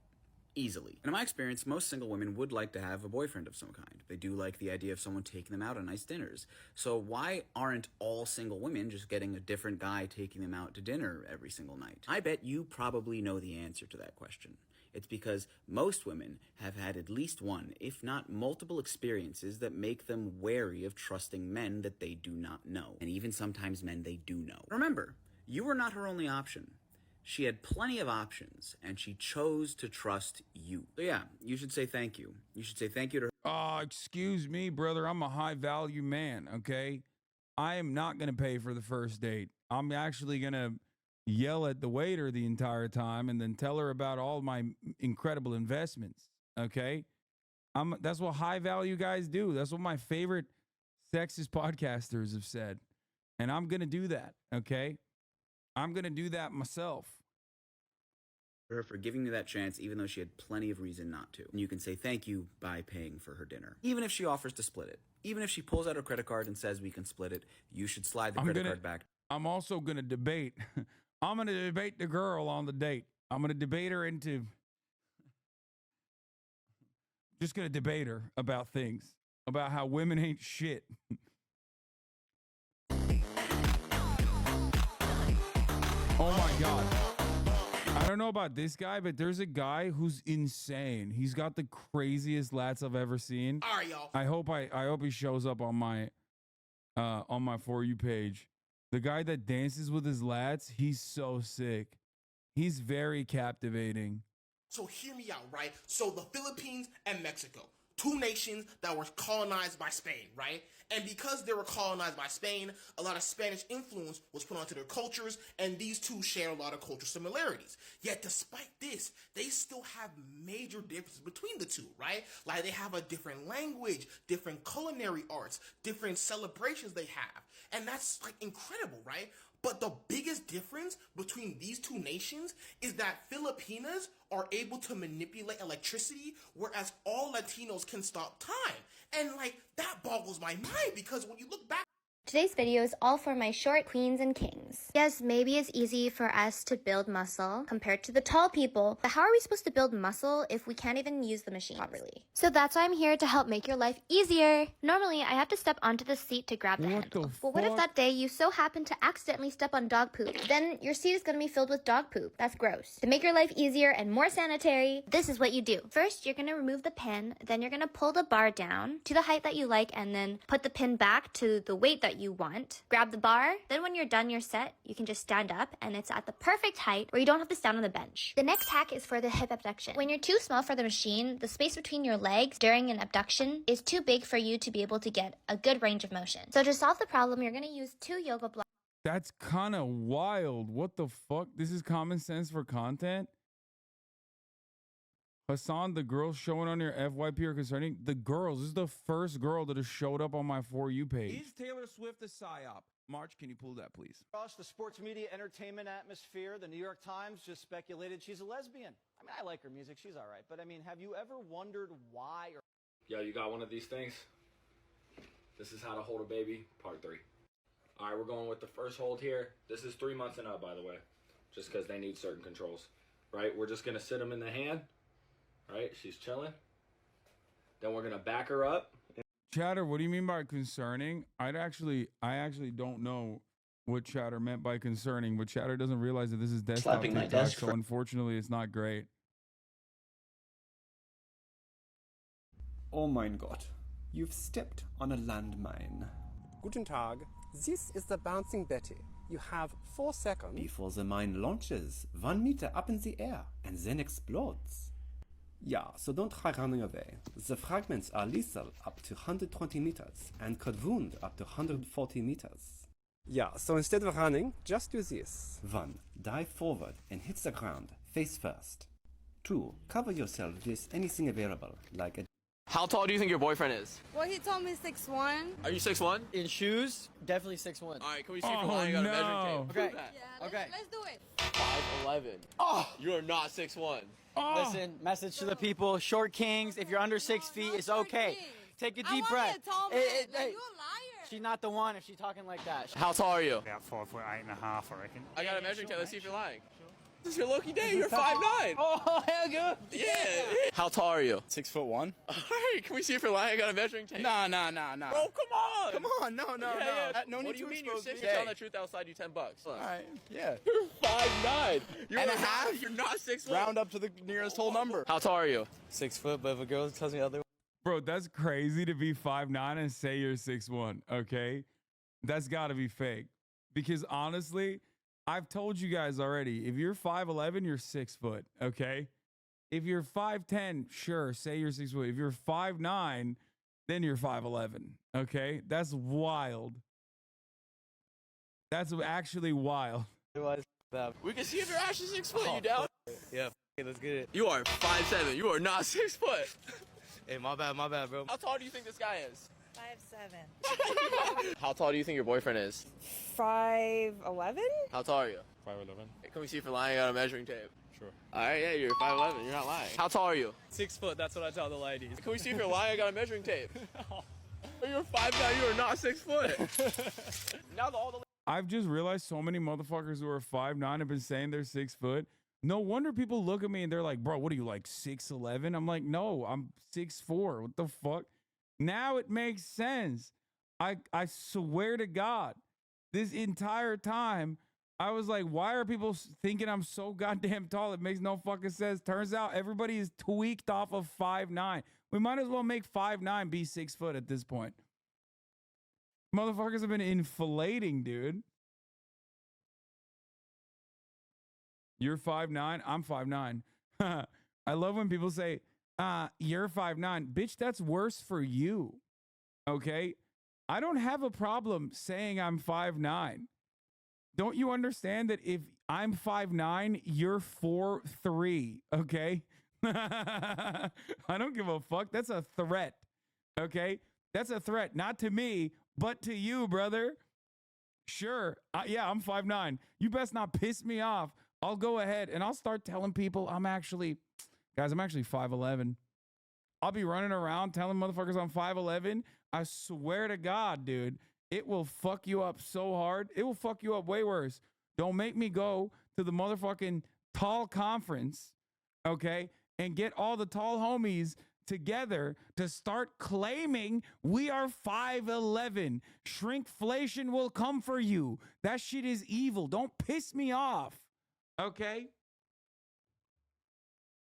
Easily. And in my experience, most single women would like to have a boyfriend of some kind. They do like the idea of someone taking them out on nice dinners. So why aren't all single women just getting a different guy taking them out to dinner every single night? I bet you probably know the answer to that question. It's because most women have had at least one, if not multiple experiences that make them wary of trusting men that they do not know. And even sometimes men they do know. Remember, you were not her only option. She had plenty of options, and she chose to trust you. So yeah, you should say thank you. You should say thank you to her. Excuse me, brother. I'm a high-value man, okay? I am not going to pay for the first date. I'm actually going to yell at the waiter the entire time and then tell her about all my incredible investments, okay? That's what high-value guys do. That's what my favorite sexist podcasters have said. And I'm going to do that, okay? I'm going to do that myself. Her for giving me that chance, even though she had plenty of reason not to. And you can say thank you by paying for her dinner. Even if she offers to split it. Even if she pulls out her credit card and says we can split it, you should slide the credit card back. I'm also going to debate. I'm going to debate the girl on the date. I'm going to debate her into... Just going to debate her about things. About how women ain't shit. Oh my God. I don't know about this guy, but there's a guy who's insane. He's got the craziest lats I've ever seen. All right, y'all. I hope he shows up on my For You page. The guy that dances with his lats, he's so sick. He's very captivating. So hear me out, right? So the Philippines and Mexico, two nations that were colonized by Spain, right? And because they were colonized by Spain, a lot of Spanish influence was put onto their cultures, and these two share a lot of cultural similarities. Yet despite this, they still have major differences between the two, right? Like they have a different language, different culinary arts, different celebrations they have. And that's like incredible, right? But the biggest difference between these two nations is that Filipinas are able to manipulate electricity, whereas all Latinos can stop time. And like, that boggles my mind, because when you look back, Today's video is all for my short queens and kings. Yes, maybe it's easy for us to build muscle compared to the tall people, but how are we supposed to build muscle if we can't even use the machine properly? So that's why I'm here to help make your life easier. Normally, I have to step onto the seat to grab the handle. But what if that day you so happen to accidentally step on dog poop? Then your seat is going to be filled with dog poop. That's gross. To make your life easier and more sanitary, this is what you do. First, you're going to remove the pin, then you're going to pull the bar down to the height that you like, and then put the pin back to the weight that you want. Grab the bar, then when you're done your set, you can just stand up and it's at the perfect height where you don't have to stand on the bench. The next hack is for the hip abduction. When you're too small for the machine, the space between your legs during an abduction is too big for you to be able to get a good range of motion. So to solve the problem, you're gonna use 2 yoga blocks. That's kind of wild. What the fuck? This is common sense for content? Hasan, the girls showing on your FYP are concerning. The girls, this is the first girl that has showed up on my For You page. Is Taylor Swift a psyop? March, can you pull that, please? Across the sports media entertainment atmosphere, the New York Times just speculated she's a lesbian. I mean, I like her music. She's all right. But, I mean, have you ever wondered why? Yo, you got one of these things? This is how to hold a baby, part 3. All right, we're going with the first hold here. This is 3 months and up, by the way, just because they need certain controls, right? We're just going to sit them in the hand, right? She's chilling. Then we're going to back her up. Chatter, what do you mean by concerning? I actually don't know what Chatter meant by concerning, but Chatter doesn't realize that this is desktop Slapping my TikTok, desk so unfortunately it's not great. Oh mein Gott, you've stepped on a landmine. Guten Tag. This is the bouncing Betty. You have 4 seconds. Before the mine launches 1 meter up in the air and then explodes. Yeah, so don't try running away. The fragments are lethal up to 120 meters and could wound up to 140 meters. Yeah, so instead of running, just do this. 1. Dive forward and hit the ground face first. 2. Cover yourself with anything available, like a... How tall do you think your boyfriend is? Well, he told me 6'1". Are you 6'1"? In shoes, definitely 6'1". All right, can we see if you're lying on a measuring tape? Okay. Yeah, Okay. let's do it. 5'11". Oh! You are not 6'1". Listen, message to the people, short kings, if you're under 6 feet, it's okay. Take a deep breath. A tall man. Hey, Like, hey. you a liar. She's not the one if she's talking like that. How tall are you? About 5'8.5", I reckon. I got a measuring tape. Let's see if you're lying. This is your lucky day. You're 5'9". Oh, hell good. Yeah. How tall are you? 6'1". All right, can we see if you're lying? I got a measuring tape. Nah. Bro, come on. Come on, no. No What need do to you mean you're you're 6? 6'8"? Tell the truth, I'll slide you $10. All right, yeah. You're 5'9". You're And a not, half? You're not 6'1". Round up to the nearest whole number. How tall are you? 6 foot, but if a girl tells me other... Bro, that's crazy to be 5'9" and say you're 6'1", okay? That's got to be fake. Because honestly, I've told you guys already, if you're 5'11", you're 6 foot, okay? If you're 5'10", sure, say you're 6 foot. If you're 5'9", then you're 5'11", okay? That's wild. That's actually wild. We can see if you're actually 6 foot. You down? Yeah, let's get it. You are 5'7". You are not 6 foot. Hey, my bad, bro. How tall do you think this guy is? 5'7". How tall do you think your boyfriend is? 5'11". How tall are you? 5'11". Can we see if you're lying on a measuring tape? Sure. All right, yeah, you're 5'11". You're not lying. How tall are you? 6 foot, that's what I tell the ladies. Can we see if you're lying? I got a measuring tape. You're 5'9". You are not 6 foot. Now all the I've just realized so many motherfuckers who are 5'9" have been saying they're 6 foot. No wonder people look at me and they're like, bro, what are you, like 6'11"? I'm like, no, I'm 6'4". What the fuck? Now it makes sense. I swear to God, this entire time, I was like, why are people thinking I'm so goddamn tall? It makes no fucking sense. Turns out everybody is tweaked off of 5'9". We might as well make 5'9" be 6 foot at this point. Motherfuckers have been inflating, dude. You're 5'9", I'm 5'9". I love when people say, you're 5'9". Bitch, that's worse for you. Okay? I don't have a problem saying I'm 5'9". Don't you understand that if I'm 5'9", you're 4'3", okay? I don't give a fuck. That's a threat, okay? That's a threat, not to me, but to you, brother. Sure, yeah, I'm 5'9". You best not piss me off. I'll go ahead and I'll start telling people I'm actually 5'11". I'll be running around telling motherfuckers I'm 5'11". I swear to God, dude, it will fuck you up so hard. It will fuck you up way worse. Don't make me go to the motherfucking tall conference, okay, and get all the tall homies together to start claiming we are 5'11". Shrinkflation will come for you. That shit is evil. Don't piss me off, okay?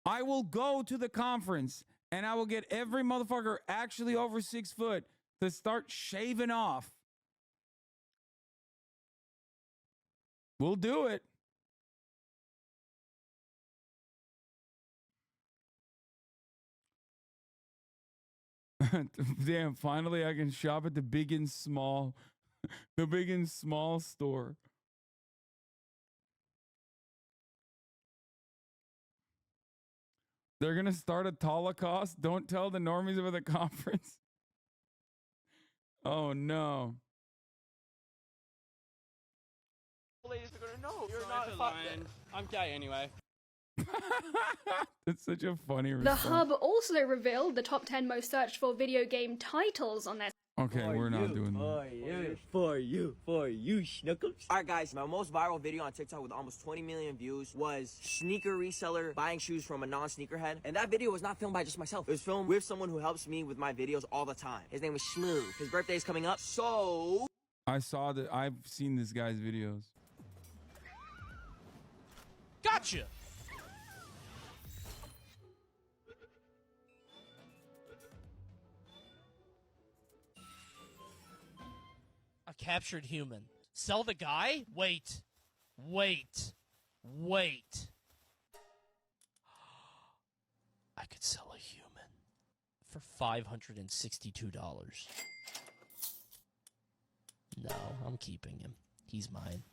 I will go to the conference and I will get every motherfucker actually over 6 foot to start shaving off. We'll do it. Damn, finally I can shop at the big and small, the big and small store. They're going to start a Holocaust. Don't tell the normies about the conference. Oh, no. Ladies are gonna know you're not lying. I'm gay anyway. That's such a funny The response. Hub also revealed the top 10 most searched for video game titles on their. Okay, we're not doing that. For you, Schnuckles. Alright guys, my most viral video on TikTok with almost 20 million views was sneaker reseller buying shoes from a non-sneakerhead. And that video was not filmed by just myself. It was filmed with someone who helps me with my videos all the time. His name was Shmoo. His birthday is coming up, so... I saw that. I've seen this guy's videos. Gotcha! A captured human. Sell the guy? Wait. I could sell a human for $562. No, I'm keeping him. He's mine.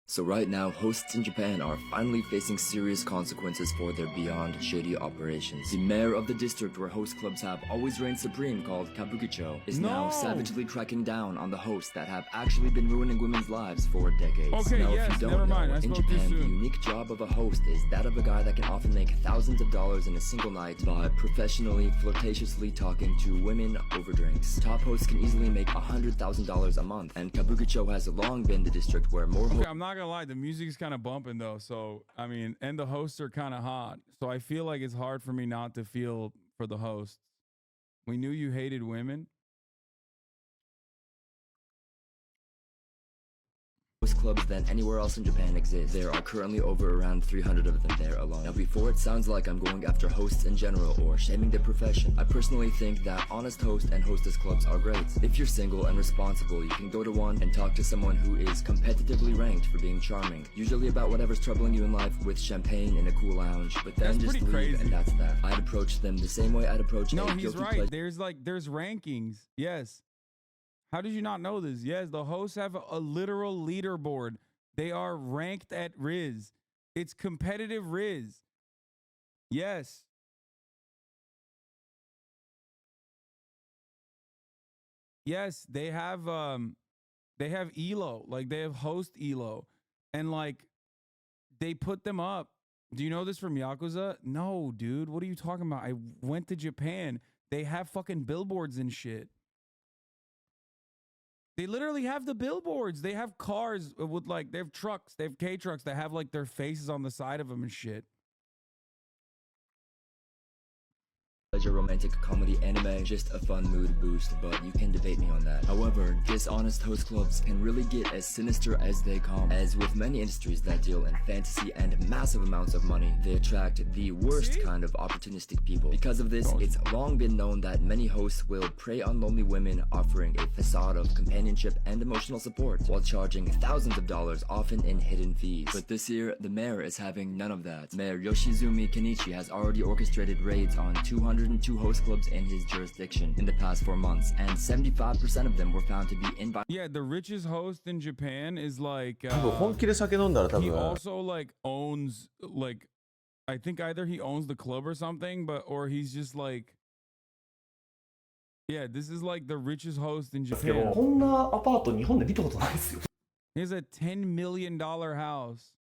So right now, hosts in Japan are finally facing serious consequences for their beyond shady operations. The mayor of the district where host clubs have always reigned supreme, called Kabukicho, is now savagely cracking down on the hosts that have actually been ruining women's lives for decades. Okay, now, yes, if you never don't mind. know, I in spoke too Japan, the soon. unique job of a host is that of a guy that can often make thousands of dollars in a single night by professionally, flirtatiously talking to women over drinks. Top hosts can easily make $100,000 a month, and Kabukicho has long been the district where more Okay, I'm not gonna lie, the music's kind of bumping though, so I mean, and the hosts are kind of hot, so I feel like it's hard for me not to feel for the hosts. We knew you hated women. Host clubs than anywhere else in Japan exist. There are currently over around 300 of them there alone. Now, before it sounds like I'm going after hosts in general or shaming their profession, I personally think that honest host and hostess clubs are great. If you're single and responsible, you can go to one and talk to someone who is competitively ranked for being charming, usually about whatever's troubling you in life, with champagne in a cool lounge, but then That's just pretty leave crazy. and that's that. I'd approach them the same way I'd approach No, a he's guilty right. pleasure. There's rankings. Yes. How did you not know this? Yes, the hosts have a literal leaderboard. They are ranked at Riz. It's competitive Riz. Yes. Yes, they have ELO. Like they have host ELO. And like they put them up. Do you know this from Yakuza? No, dude. What are you talking about? I went to Japan. They have fucking billboards and shit. They literally have the billboards. They have cars with like, they have trucks. They have K trucks that have like their faces on the side of them and shit. Romantic comedy anime, just a fun mood boost, but you can debate me on that. However, dishonest host clubs can really get as sinister as they come. As with many industries that deal in fantasy and massive amounts of money, they attract the worst kind of opportunistic people. Because of this, it's long been known that many hosts will prey on lonely women, offering a facade of companionship and emotional support, while charging thousands of dollars, often in hidden fees. But this year, the mayor is having none of that. Mayor Yoshizumi Kenichi has already orchestrated raids on 202 host clubs in his jurisdiction in the past 4 months, and 75% of them were found to be in. Yeah, the richest host in Japan is like 多分本気で酒飲んだら多 he 分 also like owns like I think either he owns the club or something, but or he's just like yeah, this is like the richest host in ですけど Japan. こんなアパート日本で見たことないですよ He has a $10 million house.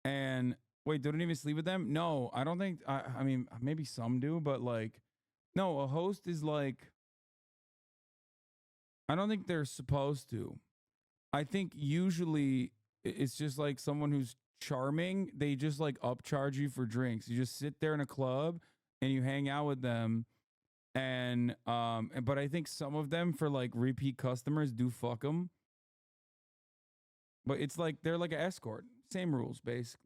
And wait, they don't even sleep with them? No, I don't think I mean maybe some do, but like no, a host is like I don't think they're supposed to. I think usually it's just like someone who's charming, they just like upcharge you for drinks. You just sit there in a club and you hang out with them. And but I think some of them for like repeat customers do fuck them. But it's like they're like an escort. Same rules basically.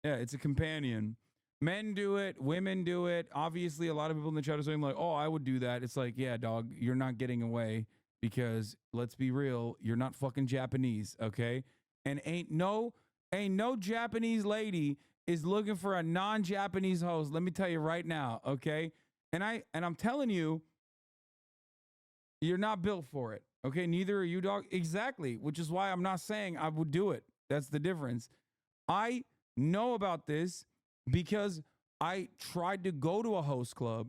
Yeah, it's a companion. Men do it, women do it. Obviously, a lot of people in the chat are saying like, "Oh, I would do that." It's like, yeah, dog, you're not getting away because let's be real, you're not fucking Japanese, okay? And ain't no Japanese lady is looking for a non-Japanese host. Let me tell you right now, okay? And I'm telling you, you're not built for it. Okay, neither are you, dog. Exactly, which is why I'm not saying I would do it. That's the difference. I know about this because I tried to go to a host club,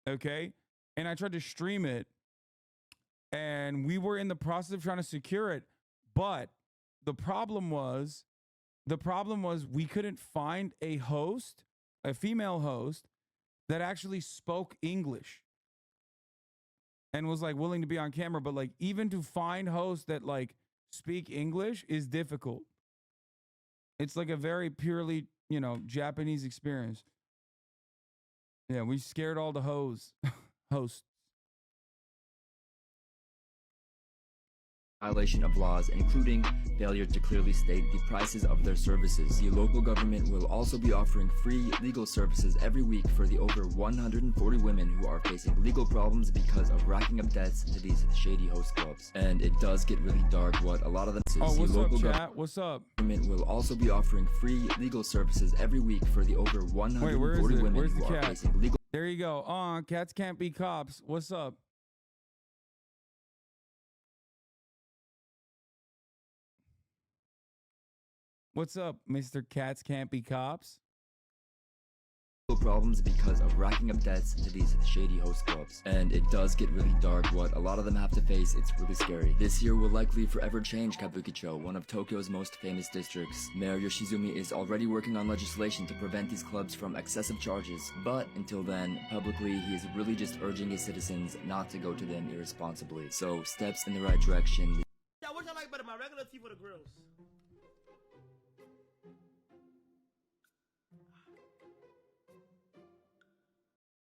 okay? And I tried to stream it, and we were in the process of trying to secure it. But the problem was we couldn't find a host, a female host, that actually spoke English and was like willing to be on camera. But like, even to find hosts that like speak English is difficult. It's like a very purely, Japanese experience. Yeah, we scared all the hosts. Violation of laws, including failure to clearly state the prices of their services. The local government will also be offering free legal services every week for the over 140 women who are facing legal problems because of racking up debts to these shady host clubs. And it does get really dark what a lot of them is. Oh, what's the up, local chat? What's up? Government will also be offering free legal services every week for the over 140 women Where's who the are cat? facing legal. There you go. Cats can't be cops. What's up? What's up, Mr. Cats Can't Be Cops? Problems because of racking up debts to these shady host clubs. And it does get really dark what a lot of them have to face. It's really scary. This year will likely forever change Kabukicho, one of Tokyo's most famous districts. Mayor Yoshizumi is already working on legislation to prevent these clubs from excessive charges. But until then, publicly, he is really just urging his citizens not to go to them irresponsibly. So, steps in the right direction. Yeah, what I like better, my regular tea for the grills?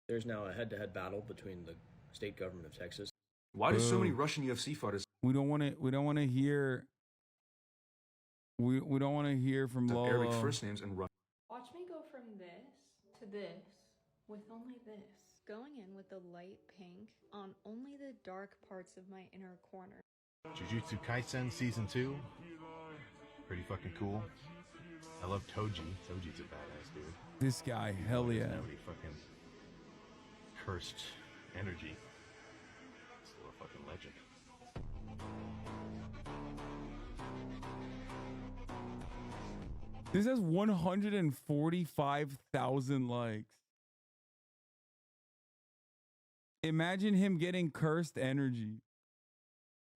There's now a head-to-head battle between the state government of Texas. Why do so many Russian UFC fighters? We don't want to hear. We don't want to hear from have Lolo. Arabic first names and Russian. Watch me go from this to this with only this. Going in with the light pink on only the dark parts of my inner corner. Jujutsu Kaisen Season 2. Pretty fucking cool. I love Toji. Toji's a badass dude. This guy, hell yeah. Nobody fucking cursed energy. Still a fucking legend. This has 145,000 likes. Imagine him getting cursed energy.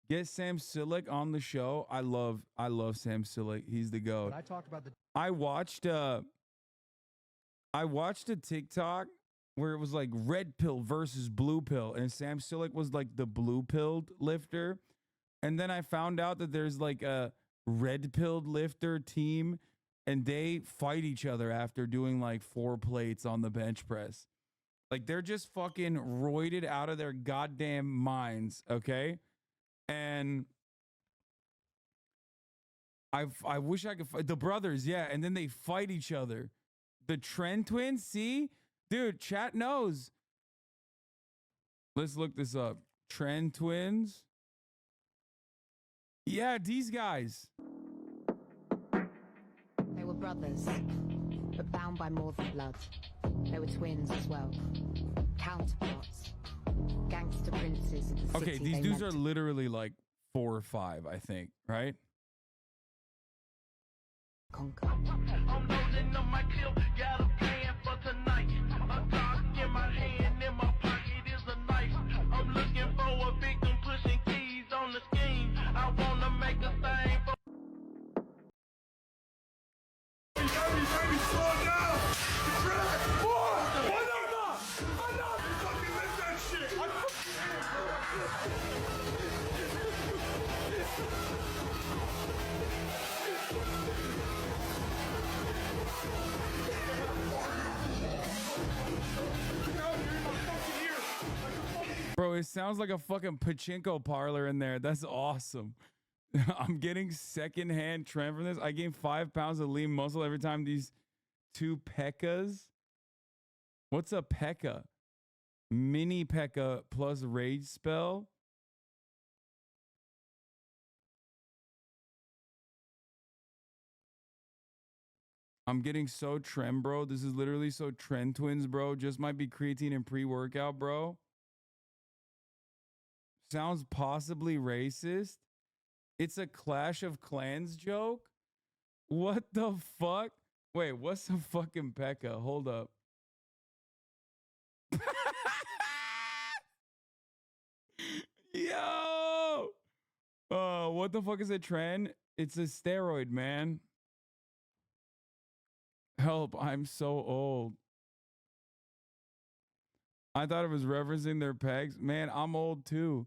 Get Sam Silek on the show. I love Sam Silek. He's the GOAT. But I talked about the I watched a TikTok where it was like red pill versus blue pill, and Sam Silek was like the blue pilled lifter. And then I found out that there's like a red pilled lifter team, and they fight each other after doing like 4 plates on the bench press. Like, they're just fucking roided out of their goddamn minds, okay? And I wish I could fight the brothers, yeah, and then they fight each other. The Trend twins, see? Dude, chat knows. Let's look this up. Trend twins. Yeah, these guys. They were brothers, but bound by more than blood. They were twins as well. Counterparts. Gangster princes of the Okay, city these they dudes meant are literally like 4 or 5, I think, right? conquer. I'm loading up my clip, got a plan for tonight. A dog in my hand, in my pocket is a knife. I'm looking for a victim, pushing keys on the scheme. I wanna make a thing for. Baby, slow down! Relax! More! Enough! Enough! You fucking missed that shit! Bro, it sounds like a fucking pachinko parlor in there. That's awesome. I'm getting secondhand trend from this. I gain 5 pounds of lean muscle every time these 2 pekkas. What's a pekka? Mini pekka plus rage spell. I'm getting so trend, bro. This is literally so trend twins, bro. Just might be creatine and pre-workout, bro. Sounds possibly racist. It's a Clash of Clans joke. What the fuck? Wait, what's a fucking Pekka? Hold up. Yo! What the fuck is a trend? It's a steroid, man. Help, I'm so old. I thought it was referencing their pegs. Man, I'm old too.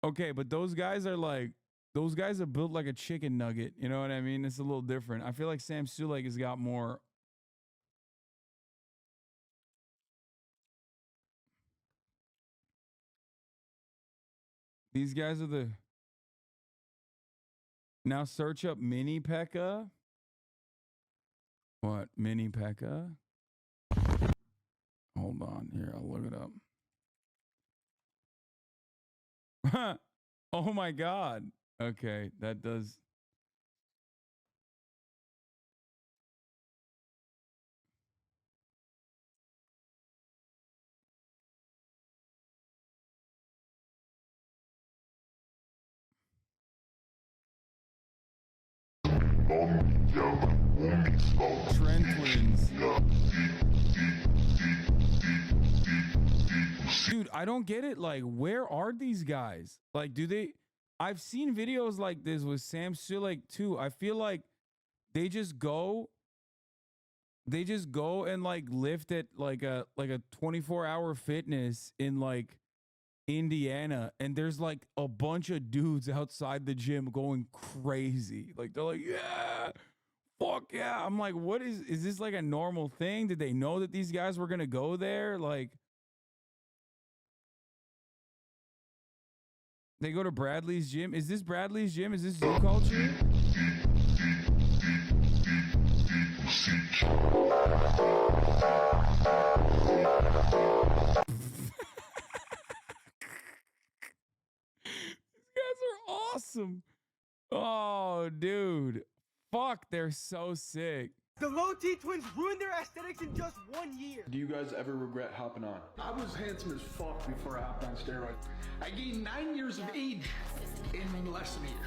Okay, but those guys are built like a chicken nugget. You know what I mean? It's a little different. I feel like Sam Sulek has got more. These guys are the. Now search up Mini Pekka. What? Mini Pekka? Hold on. Here, I'll look it up. Oh my God. Okay, that does. Trend twins. Dude, I don't get it. Like, where are these guys? Like, do they? I've seen videos like this with Sam Sulek too. I feel like they just go and like lift at like a 24-hour fitness in like Indiana, and there's like a bunch of dudes outside the gym going crazy. Like they're like, yeah, fuck yeah. I'm like, what is this like a normal thing? Did they know that these guys were gonna go there? Like, they go to Bradley's gym. Is this Bradley's gym? Is this zoo culture? Awesome. Oh, dude. Fuck, they're so sick. The low T twins ruined their aesthetics in just 1 year. Do you guys ever regret hopping on? I was handsome as fuck before I hopped on steroids. I gained 9 years of age in less than a year.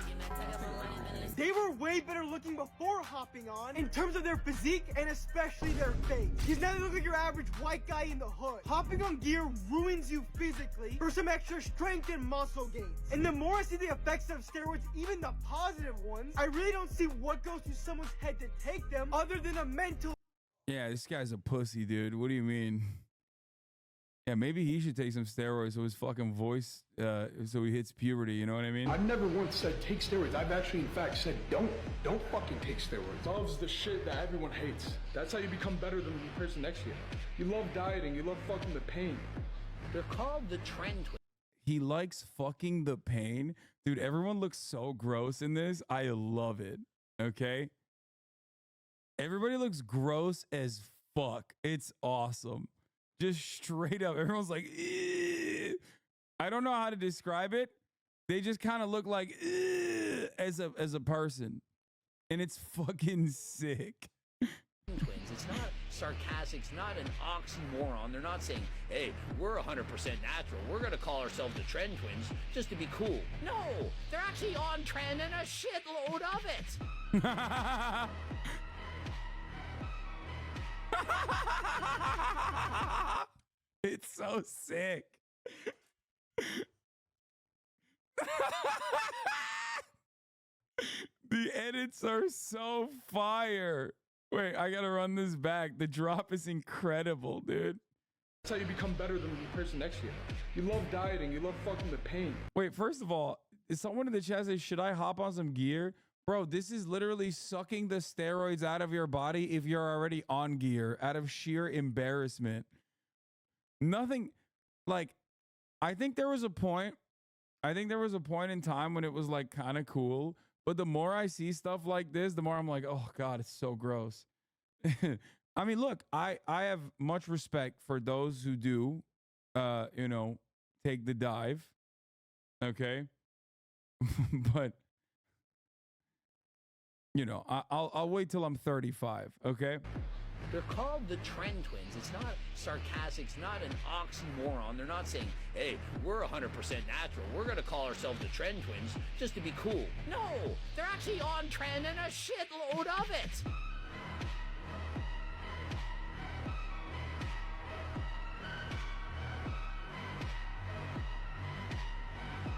They were way better looking before hopping on in terms of their physique and especially their face. Because now they look like your average white guy in the hood. Hopping on gear ruins you physically for some extra strength and muscle gains. And the more I see the effects of steroids, even the positive ones, I really don't see what goes through someone's head to take them other than a mental. Yeah, this guy's a pussy, dude. What do you mean? Yeah, maybe he should take some steroids so his fucking voice, so he hits puberty. You know what I mean? I've never once said take steroids. I've actually, in fact, said don't fucking take steroids. Love's the shit that everyone hates. That's how you become better than the person next to you. You love dieting. You love fucking the pain. They're called the trend twins. He likes fucking the pain. Dude, everyone looks so gross in this. I love it. Okay? Everybody looks gross as fuck. It's awesome. Just straight up. Everyone's like, ew. I don't know how to describe it. They just kind of look like as a person. And it's fucking sick. Twins. It's not sarcastic. It's not an oxymoron. They're not saying, hey, we're 100% natural. We're going to call ourselves the trend twins just to be cool. No, they're actually on trend and a shitload of it. It's so sick. The edits are so fire. Wait, I gotta run this back. The drop is incredible, dude. That's how you become better than the person next to you. You love dieting. You love fucking the pain. Wait, first of all, is someone in the chat say, should I hop on some gear? Bro, this is literally sucking the steroids out of your body if you're already on gear out of sheer embarrassment. Nothing like, I think there was a point in time when it was like kind of cool, but the more I see stuff like this, the more I'm like, oh God, it's so gross. I mean, look, I have much respect for those who do, you know, take the dive. Okay. But you know, I'll wait till I'm 35. Okay. They're called the Trend Twins. It's not sarcastic. It's not an oxymoron. They're not saying, hey, we're 100% natural. We're going to call ourselves the Trend Twins just to be cool. No, they're actually on trend and a shitload of it.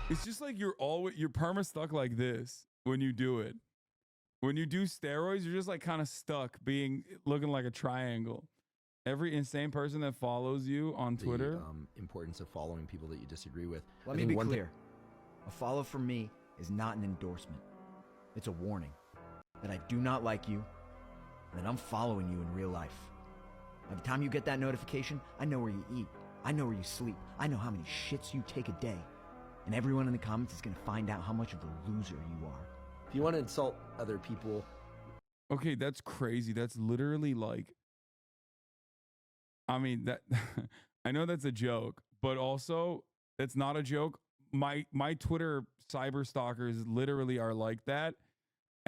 It's just like you're perma stuck like this when you do it. When you do steroids, you're just like kind of stuck looking like a triangle. Every insane person that follows you on Twitter. Importance of following people that you disagree with. Let me be clear. A follow from me is not an endorsement. It's a warning that I do not like you and that I'm following you in real life. By the time you get that notification, I know where you eat. I know where you sleep. I know how many shits you take a day. And everyone in the comments is going to find out how much of a loser you are. If you want to insult other people. Okay, that's crazy. That's literally like, I mean, that I know that's a joke, but also that's not a joke. My Twitter cyber stalkers literally are like that.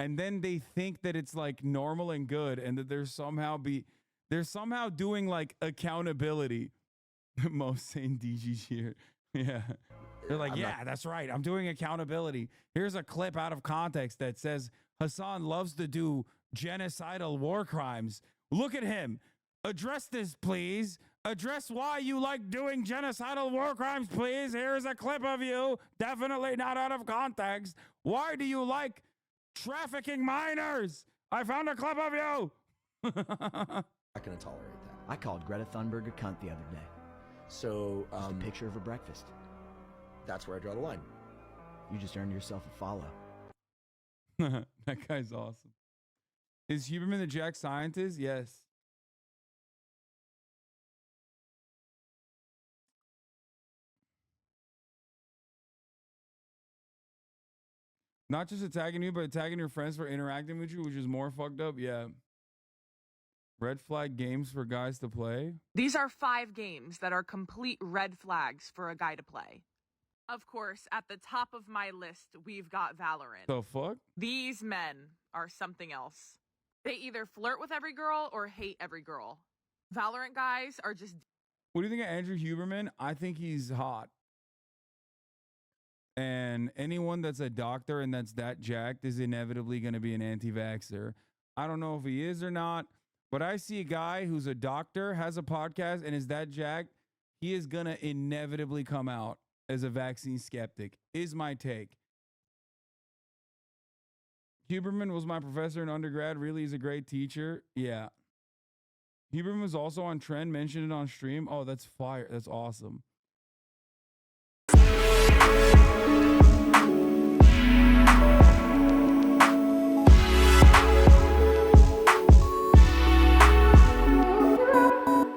And then they think that it's like normal and good and that they're somehow doing like accountability. Most sane DG here. Yeah. They're like, that's right. I'm doing accountability. Here's a clip out of context that says Hasan loves to do genocidal war crimes. Look at him. Address this, please. Address why you like doing genocidal war crimes, please. Here's a clip of you. Definitely not out of context. Why do you like trafficking minors? I found a clip of you. Not going to tolerate that. I called Greta Thunberg a cunt the other day. So, just a picture of her breakfast. That's where I draw the line. You just earned yourself a follow. That guy's awesome. Is Huberman the Jack scientist? Yes. Not just attacking you, but attacking your friends for interacting with you, which is more fucked up. Yeah. Red flag games for guys to play. These are 5 games that are complete red flags for a guy to play. Of course, at the top of my list, we've got Valorant. The fuck? These men are something else. They either flirt with every girl or hate every girl. Valorant guys are just... What do you think of Andrew Huberman? I think he's hot. And anyone that's a doctor and that's that jacked is inevitably going to be an anti-vaxxer. I don't know if he is or not, but I see a guy who's a doctor, has a podcast, and is that jacked, he is going to inevitably come out as a vaccine skeptic, is my take. Huberman was my professor in undergrad. Really is a great teacher. Yeah. Huberman was also on trend, mentioned it on stream. Oh, that's fire. That's awesome.